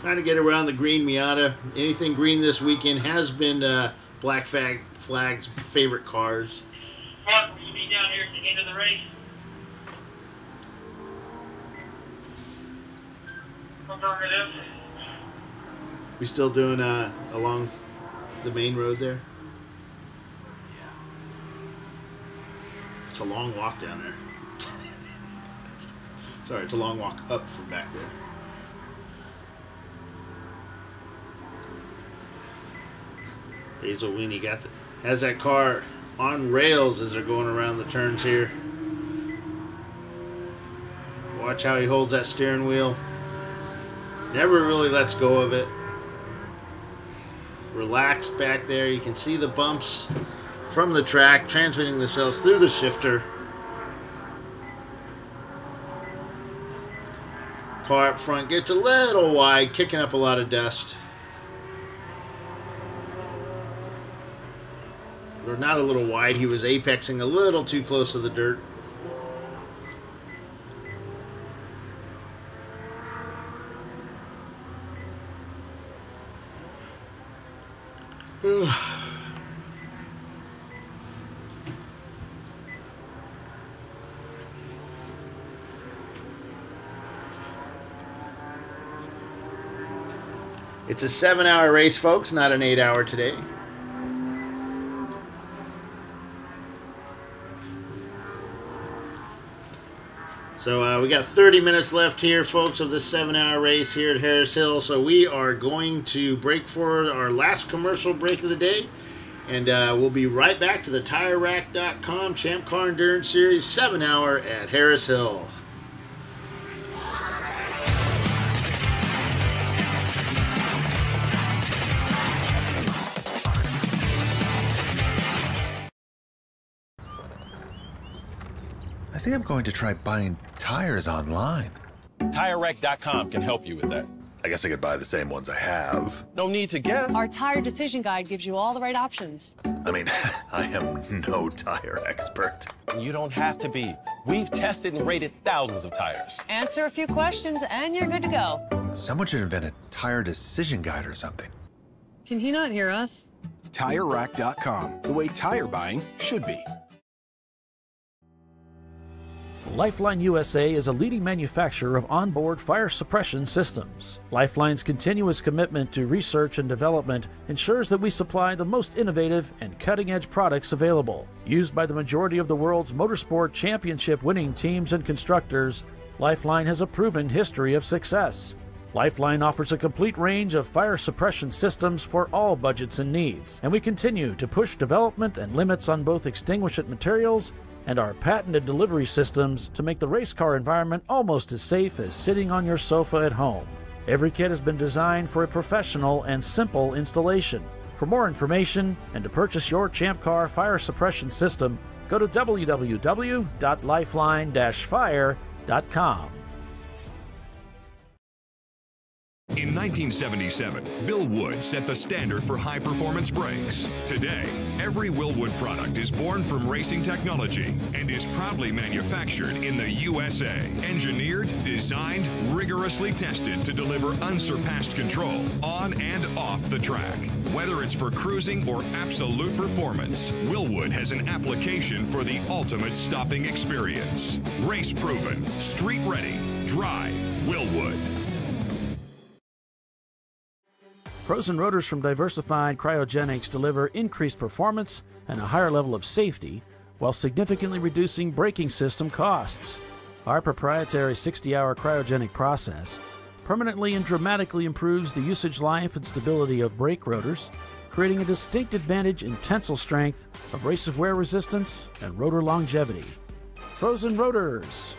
kind of get around the green Miata. Anything green this weekend has been Black Flag's favorite cars. Mark, we'll be down here at the end of the race. Affirmative. We still doing along the main road there? Yeah. It's a long walk down there. Sorry, it's a long walk up from back there. Basil Weenie has that car on rails as they're going around the turns here. Watch how he holds that steering wheel. Never really lets go of it. Relaxed back there. You can see the bumps from the track transmitting themselves through the shifter. Car up front gets a little wide, kicking up a lot of dust. Or not a little wide, he was apexing a little too close to the dirt. It's a 7-hour race, folks, not an 8-hour today. So we got 30 minutes left here, folks, of this 7-hour race here at Harris Hill. So we are going to break for our last commercial break of the day. And we'll be right back to the TireRack.com ChampCar Endurance Series 7-hour at Harris Hill. I think I'm going to try buying tires online. TireRack.com can help you with that. I guess I could buy the same ones I have. No need to guess. Our tire decision guide gives you all the right options. I mean, I am no tire expert. You don't have to be. We've tested and rated thousands of tires. Answer a few questions and you're good to go. Someone should invent a tire decision guide or something. Can he not hear us? TireRack.com, the way tire buying should be. Lifeline USA is a leading manufacturer of onboard fire suppression systems. Lifeline's continuous commitment to research and development ensures that we supply the most innovative and cutting-edge products available. Used by the majority of the world's motorsport championship-winning teams and constructors, Lifeline has a proven history of success. Lifeline offers a complete range of fire suppression systems for all budgets and needs, and we continue to push development and limits on both extinguishant materials and our patented delivery systems to make the race car environment almost as safe as sitting on your sofa at home. Every kit has been designed for a professional and simple installation. For more information and to purchase your ChampCar fire suppression system, go to www.lifeline-fire.com. In 1977, Bill Wood set the standard for high-performance brakes. Today, every Willwood product is born from racing technology and is proudly manufactured in the USA. Engineered, designed, rigorously tested to deliver unsurpassed control on and off the track. Whether it's for cruising or absolute performance, Willwood has an application for the ultimate stopping experience. Race-proven, street-ready, drive Willwood. Frozen rotors from Diversified Cryogenics deliver increased performance and a higher level of safety while significantly reducing braking system costs. Our proprietary 60-hour cryogenic process permanently and dramatically improves the usage life and stability of brake rotors, creating a distinct advantage in tensile strength, abrasive wear resistance, and rotor longevity. Frozen rotors.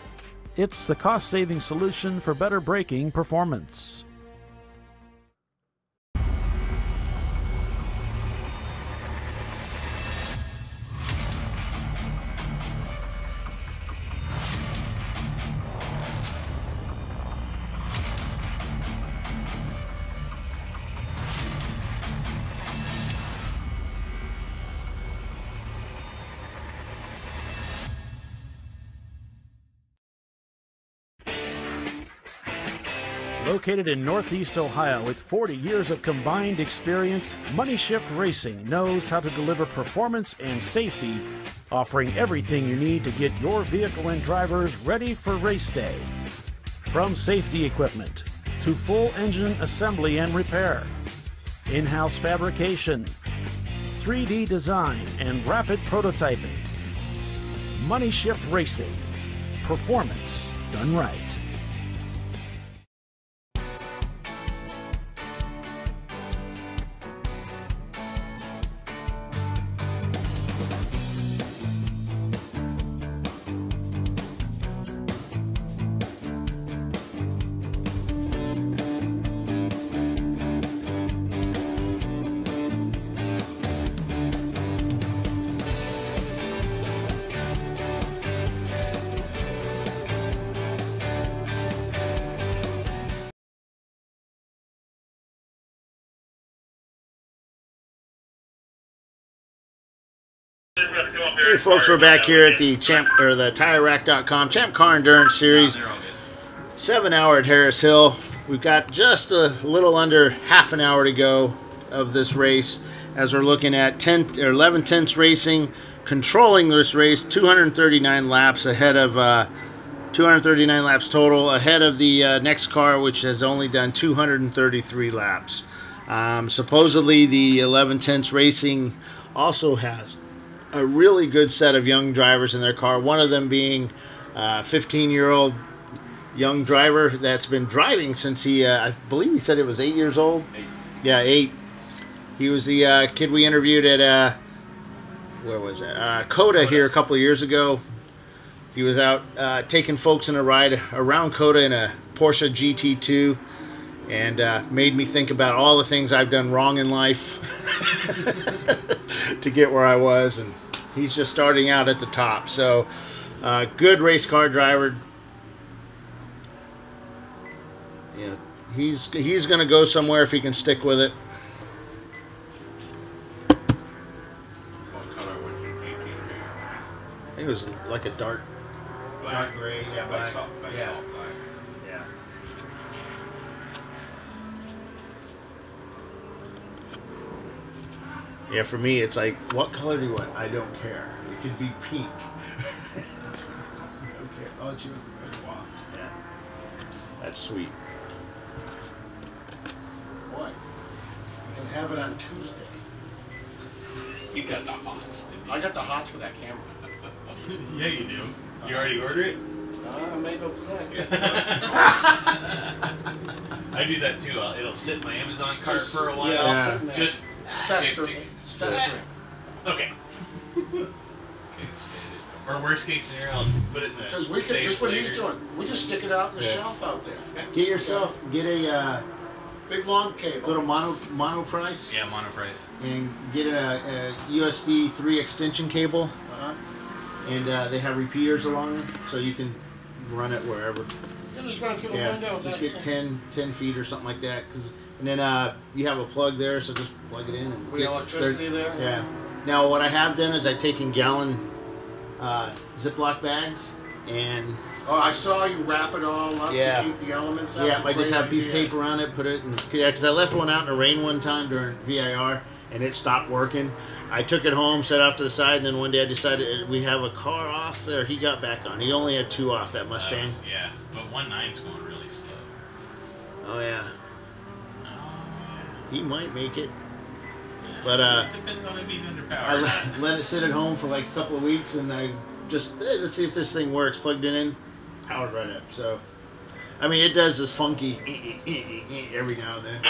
It's the cost-saving solution for better braking performance. Located in Northeast Ohio with 40 years of combined experience, Money Shift Racing knows how to deliver performance and safety, offering everything you need to get your vehicle and drivers ready for race day. From safety equipment to full engine assembly and repair, in-house fabrication, 3D design, and rapid prototyping. Money Shift Racing. Performance done right. Hey folks, we're back here at the TireRack.com ChampCar Endurance Series, 7-hour at Harris Hill. We've got just a little under half an hour to go of this race as we're looking at 11 tenths racing, controlling this race, 239 laps ahead of 239 laps total ahead of the next car, which has only done 233 laps. Supposedly the 11 tenths racing also has a really good set of young drivers in their car, one of them being a 15-year-old young driver that's been driving since he, I believe he said it was 8 years old. 8. Yeah, 8. He was the kid we interviewed at, where was that? Coda here a couple of years ago. He was out taking folks in a ride around Coda in a Porsche GT2 and made me think about all the things I've done wrong in life to get where I was, and he's just starting out at the top. So good race car driver. Yeah, he's going to go somewhere if he can stick with it. What color was your GT2? I think it was like a dark gray. Yeah, black. Black. Yeah. Yeah. Yeah, for me, it's like, what color do you want? I don't care. It could be pink. I don't care. Oh, it's you. Wow. Yeah. That's sweet. Boy, you can have it on Tuesday. You got the hots. I got the hots for that camera. Yeah, you do. You already ordered it? Make no click. I do that too. It'll sit in my Amazon cart for a while. Yeah, Just it's festering. It's festering. Okay. Or worst case scenario, I'll put it in the Because we could, just what he's doing, we just stick it out in the shelf out there. Get a big long cable. Little mono price. Yeah, mono price. And get a USB 3 extension cable. And they have repeaters along them, so you can run it wherever. You just run through the window. Just get 10 feet or something like that. And then you have a plug there, so just plug it in. And get electricity there? Yeah. Now what I have done is I've taken gallon Ziploc bags and... Oh, I saw you wrap it all up to keep the elements out. Yeah, I just have a piece of tape around it, put it in... Yeah, because I left one out in the rain one time during VIR, and it stopped working. I took it home, set off to the side, and then one day I decided we have a car off there. He got back on. He only had 2 off, that Mustang. Yeah, but 1.9's going really slow. Oh, yeah. He might make it. But it depends on if he's underpowered. I let it sit at home for like a couple of weeks, and I just, let's see if this thing works. Plugged it in, powered right up. So, I mean, it does this funky every now and then.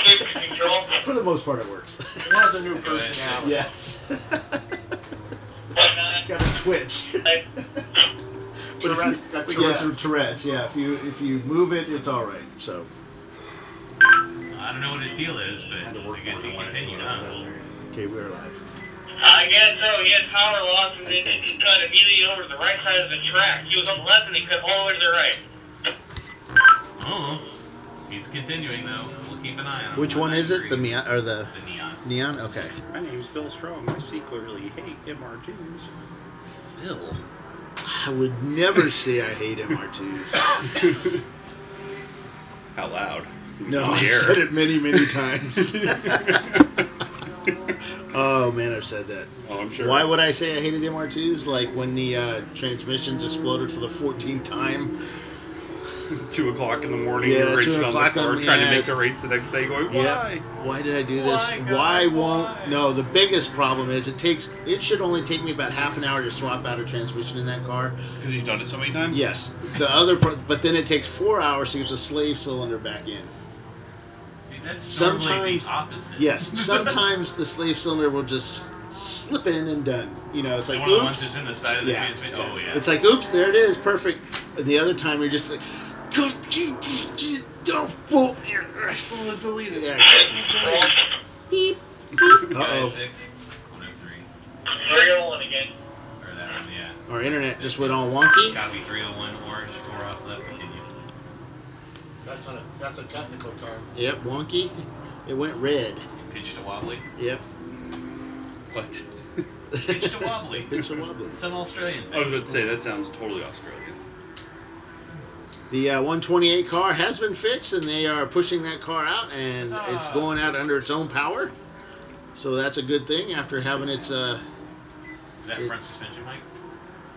For the most part, it works. It has a new personality. Yes. It's got a twitch. Tourette's. Tourette's. Yeah, if you move it, it's all right. So. I don't know what his deal is, but I guess he continued on. Okay, we're live. I guess so. He had power loss and then he cut immediately over to the right side of the track. He was on the left and he cut all the way to the right. Oh, he's continuing though. We'll keep an eye on him. Which one is it? The neon or the neon? Neon. Okay. My name's Bill Strong. I secretly hate MR2s. Bill. I would never say I hate MR2s. Out loud. No, on the I've air. said it many, many times. Oh, man, I've said that. Oh, I'm sure. Why would I say I hated MR2s? Like when the transmissions exploded for the 14th time. 2 o'clock in the morning, Yeah, you're 2 wrenching on the o'clock car, in- trying to yeah. make the race the next day, going, why? Yeah. Why did I do this? Why, God, Why won't? why? No, the biggest problem is it should only take me about half an hour to swap out a transmission in that car. Because you've done it so many times? Yes. But then it takes 4 hours to get the slave cylinder back in. See, that's normally Sometimes, the opposite. yes, sometimes the slave cylinder will just slip in and done. You know, it's So like, one of the oops. ones that's in the side of the transmission. Oh yeah. It's like, oops, there it is, perfect. And the other time you're just like, don't fool me. Delete it. Yeah. Beep. Uh-oh. 6, 103. 301 again. Or that one, yeah. Our internet just went all wonky. Copy 301, orange, 4 off left, continue. That's a technical term. Yep, wonky. It went red. Pitch to wobbly. Yep. What? Pitch to wobbly. Pitch to wobbly. It's an Australian I was thing. about to say, that sounds totally Australian. The 128 car has been fixed, and they are pushing that car out, and it's going out under its own power. So that's a good thing after having its... Is that front suspension, Mike?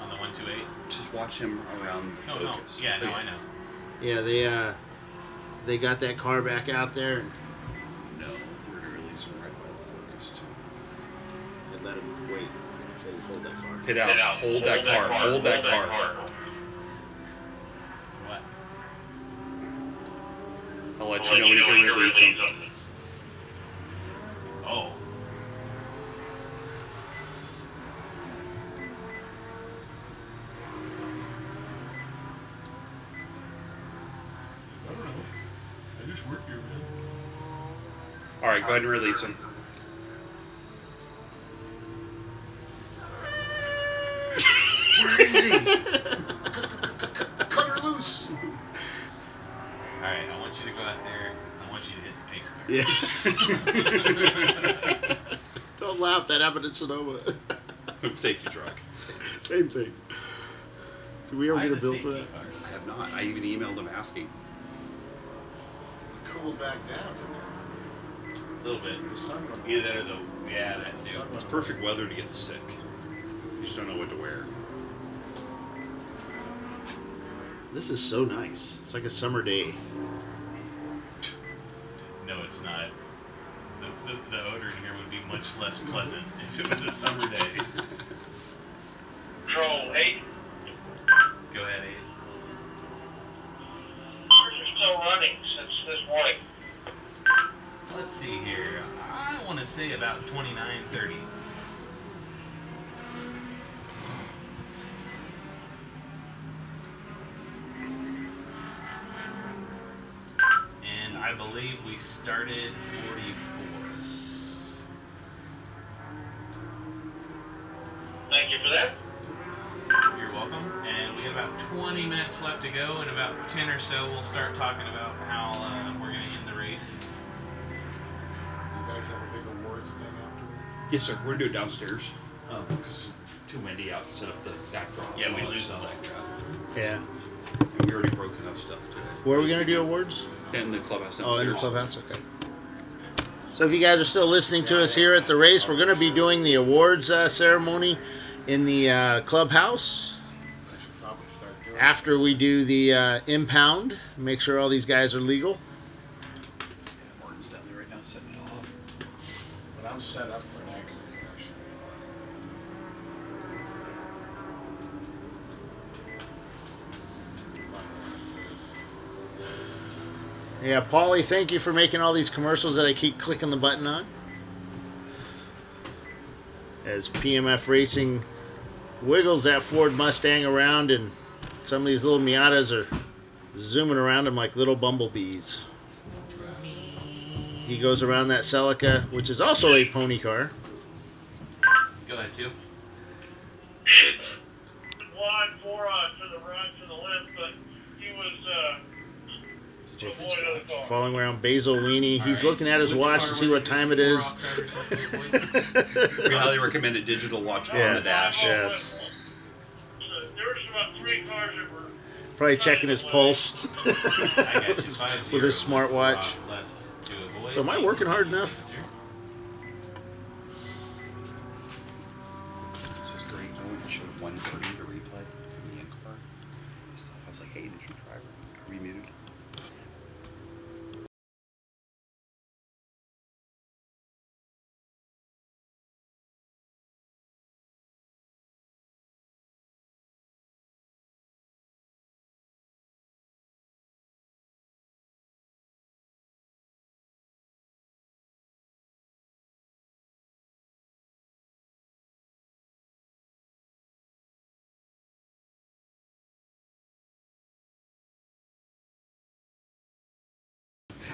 On the 128? Just watch him around the Focus. No. Yeah, no, I know. Yeah, they got that car back out there, and No, they're going to release him right by the Focus, too. they let him wait. I said hold that car. Hit out. Hold that car. Hold that car. What? I'll let you know when you can release him. Oh. I don't know. I just work here, man. All right, go ahead and release him. Where is he? Cut her loose. Alright, I want you to go out there. I want you to hit the pace car. Yeah. Don't laugh. That happened in Sonoma. Safety truck. Same thing. Did we ever I get a had the bill for safety that? car. I have not. I even emailed him asking. Cooled back down, didn't A little bit. The sun went Either that or the... Yeah, that The too. sun It's went perfect weather to get sick. You just don't know what to wear. This is so nice. It's like a summer day. No, it's not. The odor in here would be much less pleasant if it was a summer day. Control 8. Go ahead, Abe. Cars are still running since this morning. Let's see here. I want to say about 29:30. And I believe we started 44. Thank you for that. You're welcome. And we have about 20 minutes left to go. In about 10 or so, we'll start talking about how we're going to end the race. You guys have a big awards thing afterwards? Yes, sir. We're going to do it downstairs. Because it's too windy out to set up the backdrop. Yeah, we and all lose that the stuff. backdrop. Yeah. And we already broke enough stuff today. Where are we going to do awards? In the clubhouse Oh, in the downstairs. clubhouse? Okay. So if you guys are still listening to us here at the race, we're going to be doing the awards ceremony in the clubhouse I should probably start doing after we do the impound. Make sure all these guys are legal. Martin's down there right now setting it all up. But I'm set up for an exit. I should be fine. Yeah, Paulie, thank you for making all these commercials that I keep clicking the button on. As PMF Racing wiggles that Ford Mustang around, and some of these little Miatas are zooming around him like little bumblebees. He goes around that Celica, which is also a pony car. Go ahead, Joe. 4 on to the right, to the left, but he was avoiding the car. Following around Basil Weenie. He's looking at his watch to see what time it is. We highly recommend a digital watch on the dash. Yes. There was about 3 cars that were Probably checking his pulse I got you. with his smartwatch. Left to avoid. So am I working hard enough? This is great. I went and showed 130 the replay from the in-car and stuff. I was like, hey, did you driver? Are we muted?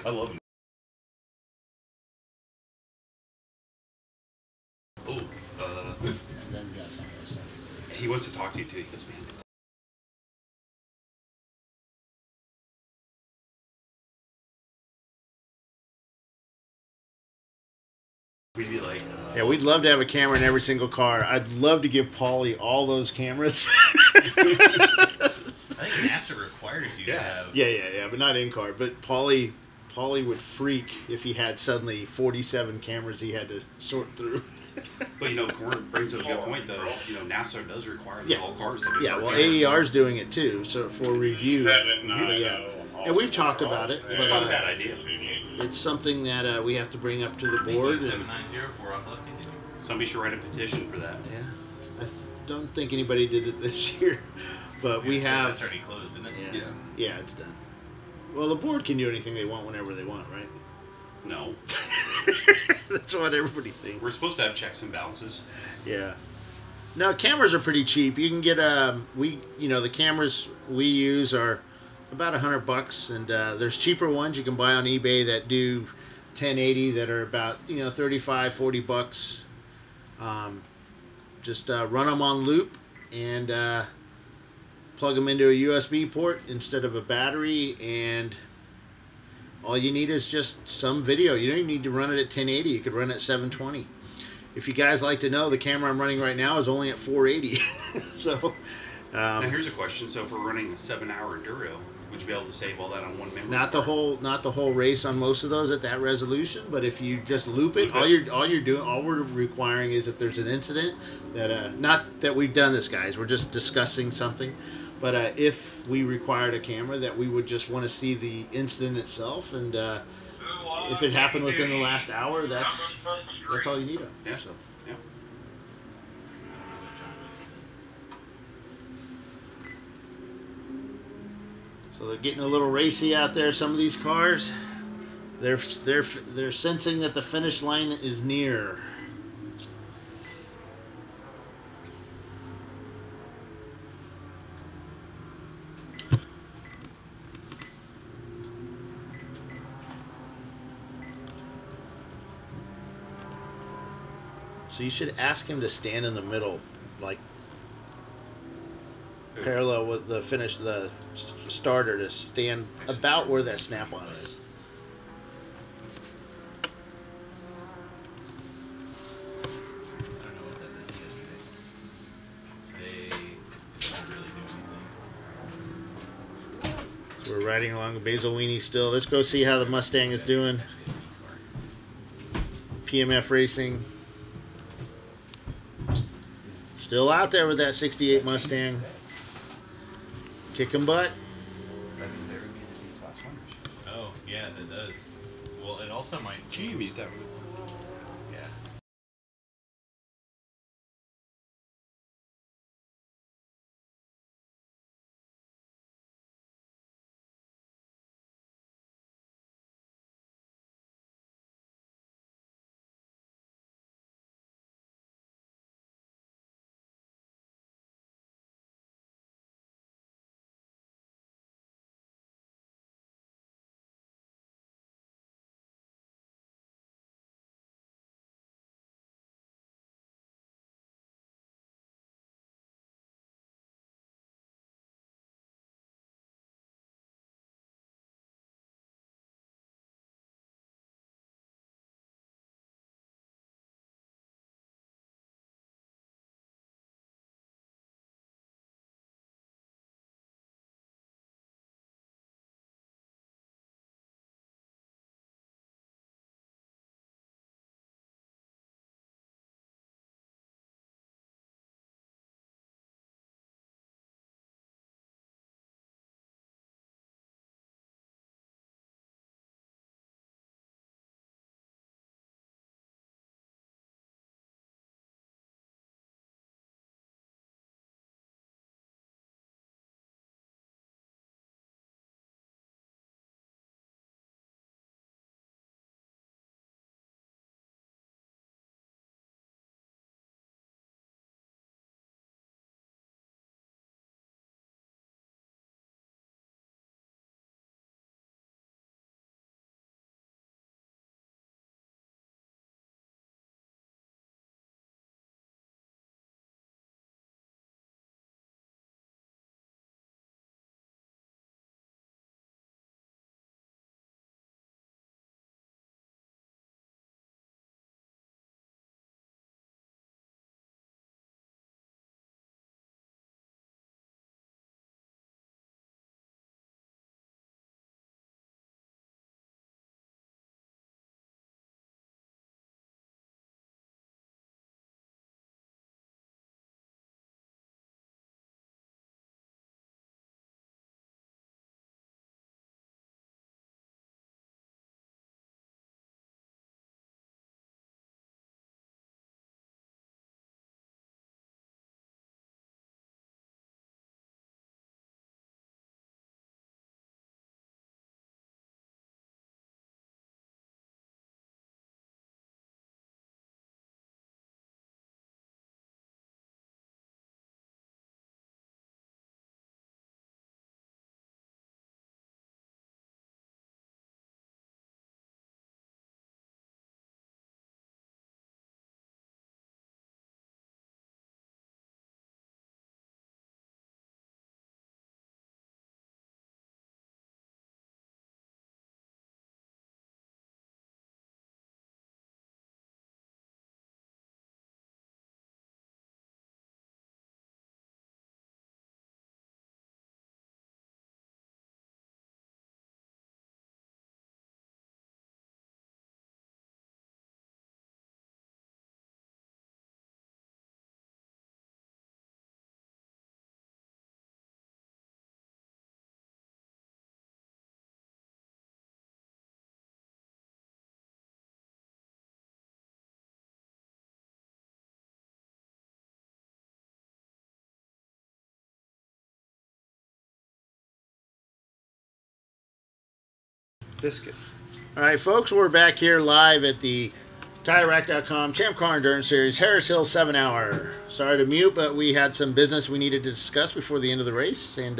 I love him. Oh, And then you got something else. he wants to talk to you too. He goes, man. We'd be like, Yeah, we'd love to have a camera in every single car. I'd love to give Paulie all those cameras. I think NASA requires you to have. Yeah, but not in car. But Paulie would freak if he had suddenly 47 cameras he had to sort through. But you know, Corn brings up a good point though. You know, NASA does require that all cars have. Yeah, well, AER's doing it too, so for review. Yeah, and we've talked about it, It's but not a bad idea. it's something that we have to bring up to the board. And, 7904 off left continue. Somebody should write a petition for that. yeah, don't think anybody did it this year, but we have. That's already closed, isn't it? Yeah, it's done. Well, the board can do anything they want whenever they want, right? No. That's what everybody thinks. We're supposed to have checks and balances. Yeah. No, cameras are pretty cheap. You can get the cameras we use are about $100, and there's cheaper ones you can buy on eBay that do 1080 that are about $35-40. Just run them on loop and plug them into a USB port instead of a battery, and all you need is just some video. You don't even need to run it at 1080. You could run it at 720. If you guys like to know, the camera I'm running right now is only at 480. So now here's a question. So if we're running a 7-hour enduro, would you be able to save all that on one memory? not the whole race on most of those at that resolution, but if you just loop it, all we're requiring is if there's an incident that not that we've done this, guys, we're just discussing something. But if we required a camera, that we would just want to see the incident itself, and if it happened within the last hour, that's all you need. Yeah. So. Yeah. So they're getting a little racy out there. Some of these cars, they're sensing that the finish line is near. So you should ask him to stand in the middle, like parallel with the starter, to stand about where that snap-on is. I don't know what that is yesterday. They didn't really do anything. So we're riding along the Basil Weenie still. Let's go see how the Mustang is doing. PMF Racing. Still out there with that 68 Mustang. Kicking butt. That means they're going to be class 1ers. Oh, yeah, that does. Well, it also might Can you change. mute that? Biscuit. All right, folks, we're back here live at the TireRack.com ChampCar Endurance Series Harris Hill 7-hour. Sorry to mute, but we had some business we needed to discuss before the end of the race, and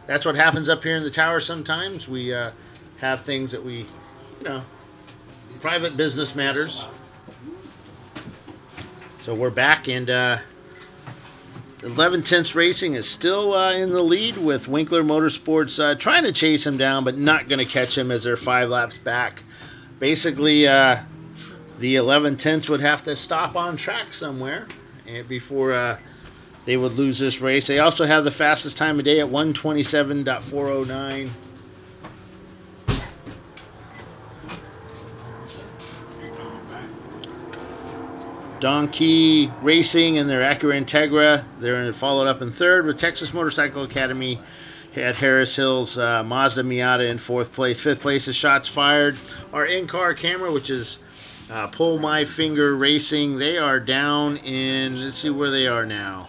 that's what happens up here in the tower sometimes. We have things that we, you know, private business matters. So we're back, and 11 Tenths Racing is still in the lead with Winkler Motorsports trying to chase him down, but not going to catch him as they're 5 laps back. Basically, the 11 Tenths would have to stop on track somewhere before they would lose this race. They also have the fastest time of day at 1:27.409. Donkey Racing and their Acura Integra, they're followed up in third with Texas Motorcycle Academy at Harris Hills, Mazda Miata in fourth place. Fifth place is Shots Fired. Our in-car camera, which is Pull My Finger Racing, they are down in, let's see where they are now.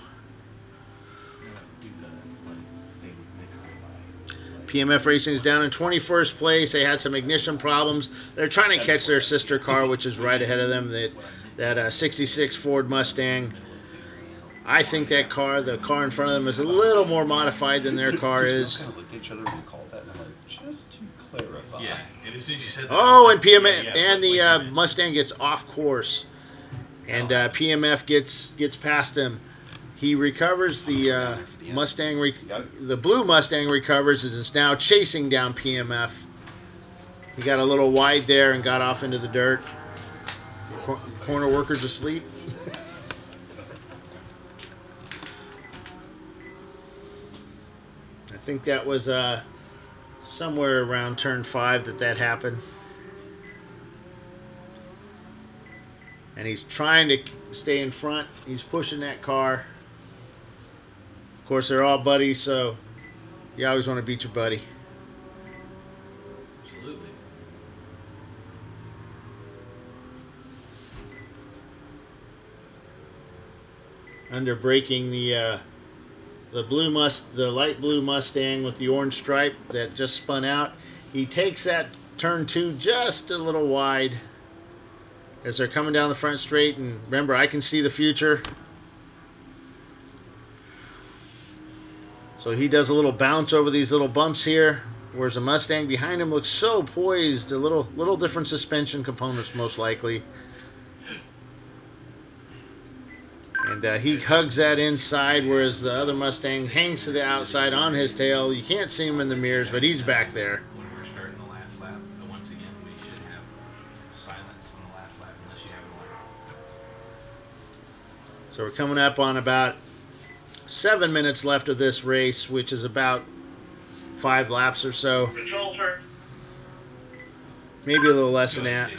PMF Racing is down in 21st place. They had some ignition problems. They're trying to catch their sister car, which is right ahead of them, that 66 Ford Mustang. I think that car, the car in front of them, is a little more modified than their car is. We kind of looked at each other and called that, and I'm like, just to clarify. Yeah, and as soon as you said that, Oh, and PMF yeah, and the Mustang gets off course, and PMF gets past him. He recovers the Mustang. The blue Mustang recovers and is now chasing down PMF. He got a little wide there and got off into the dirt. Corner workers asleep. I think that was somewhere around turn 5 that happened. And he's trying to stay in front. He's pushing that car. Of course, they're all buddies, so you always want to beat your buddy. Absolutely. Under braking the light blue Mustang with the orange stripe that just spun out. He takes that turn 2 just a little wide as they're coming down the front straight. And remember, I can see the future. So he does a little bounce over these little bumps here, whereas the Mustang behind him looks so poised. A little different suspension components most likely. And he hugs that inside, whereas the other Mustang hangs to the outside on his tail. You can't see him in the mirrors, but he's back there. When we're starting the last lap, once again, we should have silence on the last lap unless you have an alarm. So we're coming up on about 7 minutes left of this race, which is about 5 laps or so. Control, sir. Maybe a little less than that.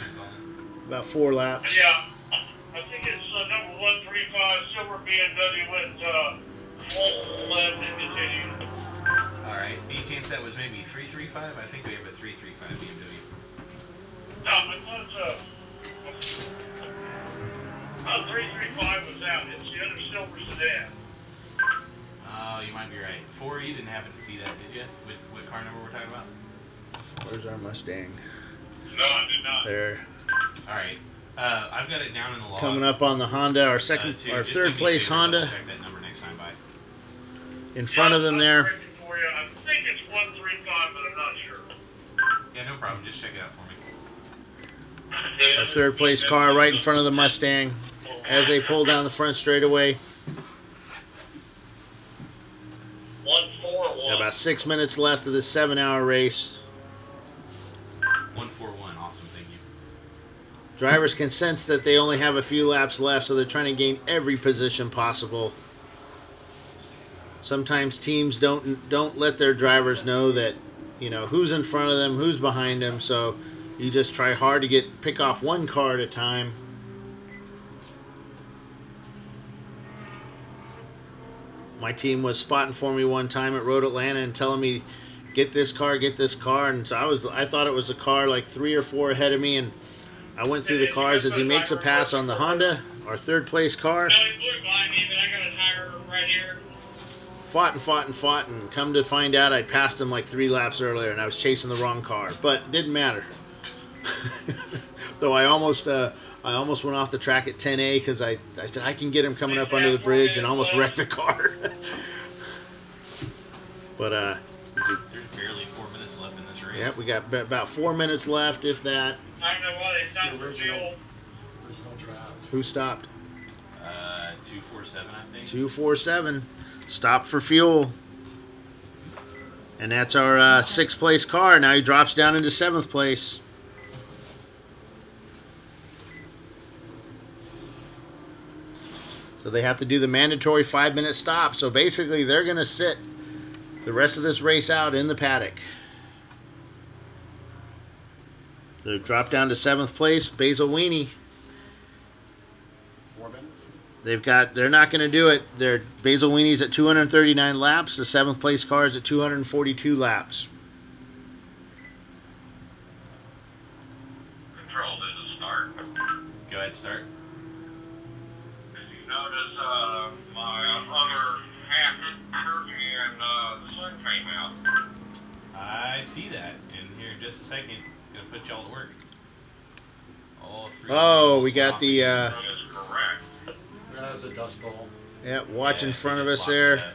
About 4 laps. Yeah, I think it's number 135 silver BMW with full left and continue. All right. Any chance that was maybe 335? I think we have a 335 BMW. No, I thought 335 was out. It's the other silver sedan. Oh, you might be right. 4, you didn't happen to see that, did you? With what car number we're talking about? Where's our Mustang? No, I did not. There. All right. I've got it down in the log. Coming up on the Honda, our third place Honda. Check that number next time by. In front of them there. For you. I think it's 135, but I'm not sure. Yeah, no problem. Just check it out for me. Our third place car right in front of the Mustang as they pull down the front straightaway. 141. About 6 minutes left of this 7-hour race. 141. Awesome. Thank you. Drivers can sense that they only have a few laps left, so they're trying to gain every position possible. Sometimes teams don't let their drivers know that, you know, who's in front of them, who's behind them, so you just try hard to pick off one car at a time. My team was spotting for me one time at Road Atlanta and telling me, get this car, and so I thought it was a car like 3 or 4 ahead of me, and I went through the cars as he makes a pass on the Honda, our third place car. fought, and come to find out I'd passed him like 3 laps earlier, and I was chasing the wrong car. But it didn't matter. Though I almost went off the track at 10A because I said I can get him coming up under the bridge and almost wrecked the car. But there's barely 4 minutes left in this race. yeah, we got about 4 minutes left, if that. I don't know what it's It's not the for original fuel. draft. Who stopped? 247, I think. 247. Stop for fuel. And that's our 6th place car. Now he drops down into 7th place. So they have to do the mandatory 5-minute stop. So basically they're going to sit the rest of this race out in the paddock. They drop down to 7th place. Basil Weenie. 4 minutes? They're not going to do it. Basil Weenie's at 239 laps. The 7th place car is at 242 laps. Control, this is start. Go ahead, start. You notice my other half hurt me and the sun came out. I see that. And here in just a second, gonna put y'all to work. All 3. Oh, we got the That is correct. That's a dust bowl. yeah, watch in Yeah, front of they us just there. swapped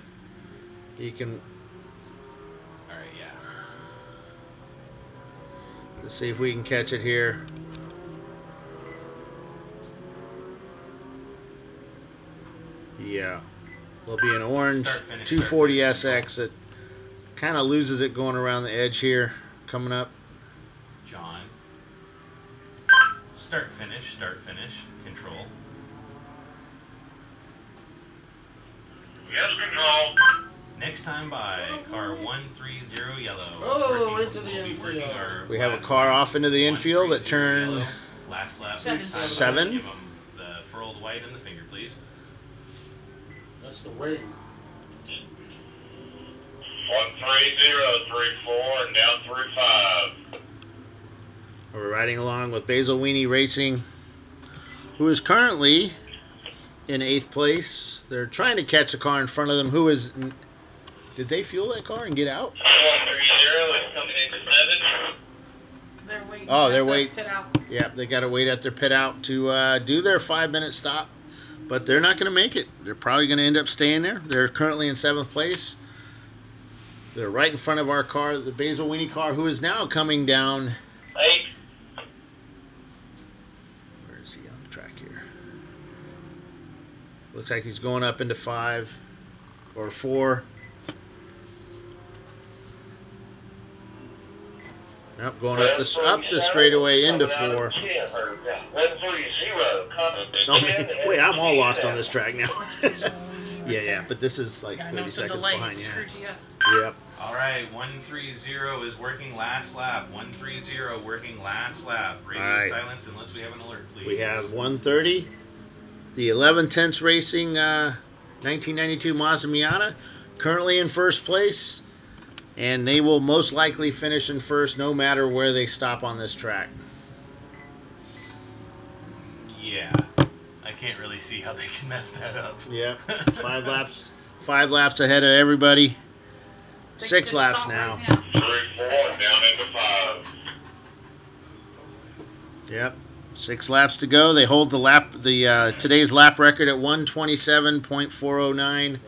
You can that. Alright, yeah. let's see if we can catch it here. Yeah, there'll be an orange Start, finish, 240 start, SX that kind of loses it going around the edge here, coming up. John. Start, finish, control. Yes, control. Next time by car 130 yellow. Oh, Working- into the infield. working our We have a last car lap. off into the infield at 130 turn yellow. Last lap. 7. Give them the furled white and the finger, please. That's the wing. 13034 and down 35. We're riding along with Basil Weenie Racing, who is currently in 8th place. They're trying to catch a car in front of them. Who is? Did they fuel that car and get out? 130 is coming into 7. They're waiting. Oh, they're at the waiting. pit out. Yep, they got to wait at their pit out to do their 5-minute stop. But they're not going to make it. They're probably going to end up staying there. They're currently in 7th place. They're right in front of our car, the Basil Weenie car, who is now coming down. 8. Where is he on the track here? Looks like he's going up into 5 or 4. Nope, going up the straightaway into 4. 130 coming to Oh, 10. wait, I'm all lost on this track now. yeah, but this is like Yeah, I 30 know it's a seconds delay. behind. Screwed you up. Yeah. Yep. Alright, 130 is working last lap. 130 working last lap. Radio Alright. silence unless we have an alert, please. We have 130. The 11 tenths Racing 1992 Mazda Miata, currently in 1st place. And they will most likely finish in 1st no matter where they stop on this track. Yeah. I can't really see how they can mess that up. Yep. 5 laps. 5 laps ahead of everybody. 6 laps now. 3, 4, down into 5. Yep. 6 laps to go. They hold the today's lap record at 127.409.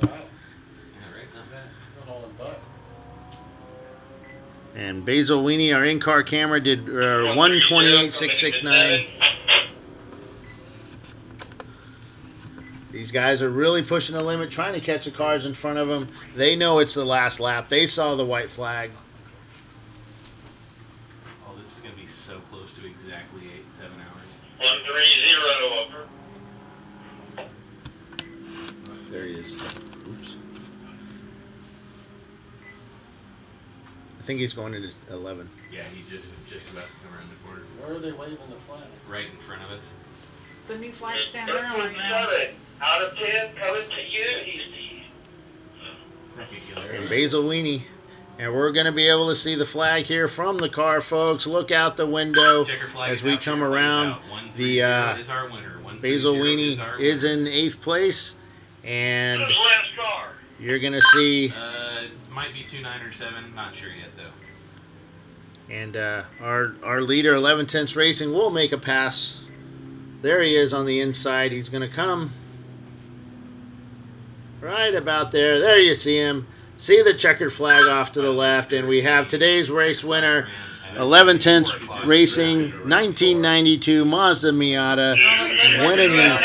And Basil Weenie, our in-car camera, did 128.669. These guys are really pushing the limit, trying to catch the cars in front of them. They know it's the last lap. They saw the white flag. Oh, this is going to be so close to exactly 7 hours. 130 There he is. Oops. I think he's going into 11. Yeah, he's just about to come around the corner. Where are they waving the flag? Right in front of us. The new flag stand there on now. Out of 10, coming to you, he's Second killer. And Basil Weenie. And we're going to be able to see the flag here from the car, folks. Look out the window Checker flag as is we out, come checker flag is around. out. 130 The is our winner. 130 Basil Weenie our is winner. in 8th place. And last car. You're going to see... Might be 2.9 or 7. Not sure yet, though. And our leader, 11 Tenths Racing, will make a pass. There he is on the inside. He's going to come right about there. There you see him. See the checkered flag off to the left. And we have today's race winner, 11 Tenths Racing, 1992 Mazda Miata, winning the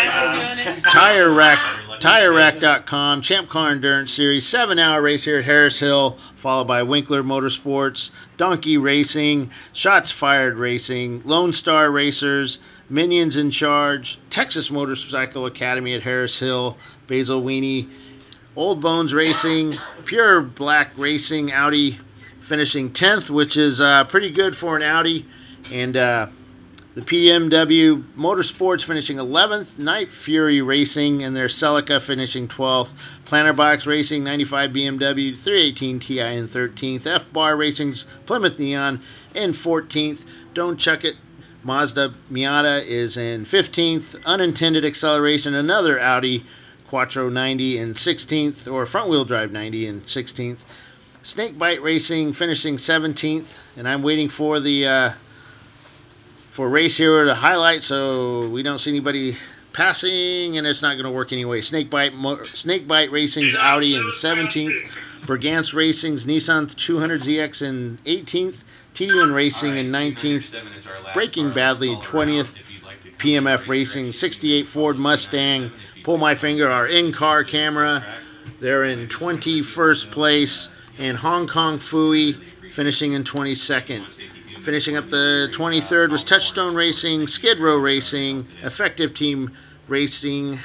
TireRack.com ChampCar Endurance Series 7-hour race here at Harris Hill, followed by Winkler Motorsports, Donkey Racing, Shots Fired Racing, Lone Star Racers, Minions in Charge, Texas Motorcycle Academy at Harris Hill, Basil Weenie, Old Bones Racing, Pure Black Racing, Audi finishing 10th, which is pretty good for an Audi, and the PMW Motorsports finishing 11th, Night Fury Racing and their Celica finishing 12th, Planter Box Racing 95 BMW 318 Ti in 13th, F-Bar Racing's Plymouth Neon in 14th, Don't Chuck It Mazda Miata is in 15th, Unintended Acceleration, another Audi Quattro 90 in 16th, or front wheel drive 90 in 16th, Snakebite Racing finishing 17th, and I'm waiting for the for Race Hero to highlight so we don't see anybody passing, and it's not going to work anyway. Snakebite Racing's Audi in 17th, Brigance Racing's Nissan 200ZX in 18th, TDN Racing in 19th, Braking Badly in 20th, PMF Racing 68 Ford Mustang, Pull My Finger, our in-car camera, they're in 21st place, and Hong Kong Fooey finishing in 22nd. Finishing up the 23rd was Touchstone Racing, Skid Row Racing, Effective Team Racing,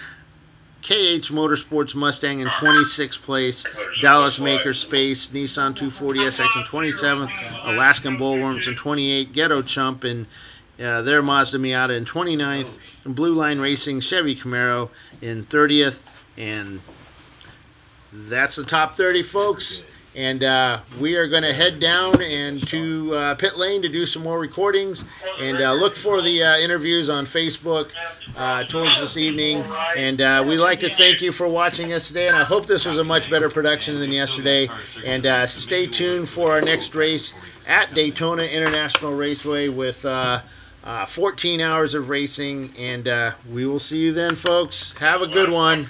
KH Motorsports Mustang in 26th place, Dallas Makerspace, Nissan 240SX in 27th, Alaskan Bullworms in 28th, Ghetto Chump in their Mazda Miata in 29th, and Blue Line Racing Chevy Camaro in 30th, and that's the top 30, folks. And we are going to head down and to pit lane to do some more recordings, and look for the interviews on Facebook towards this evening. And we'd like to thank you for watching us today, and I hope this was a much better production than yesterday. And stay tuned for our next race at Daytona International Raceway with 14 hours of racing, and we will see you then, folks. Have a good one.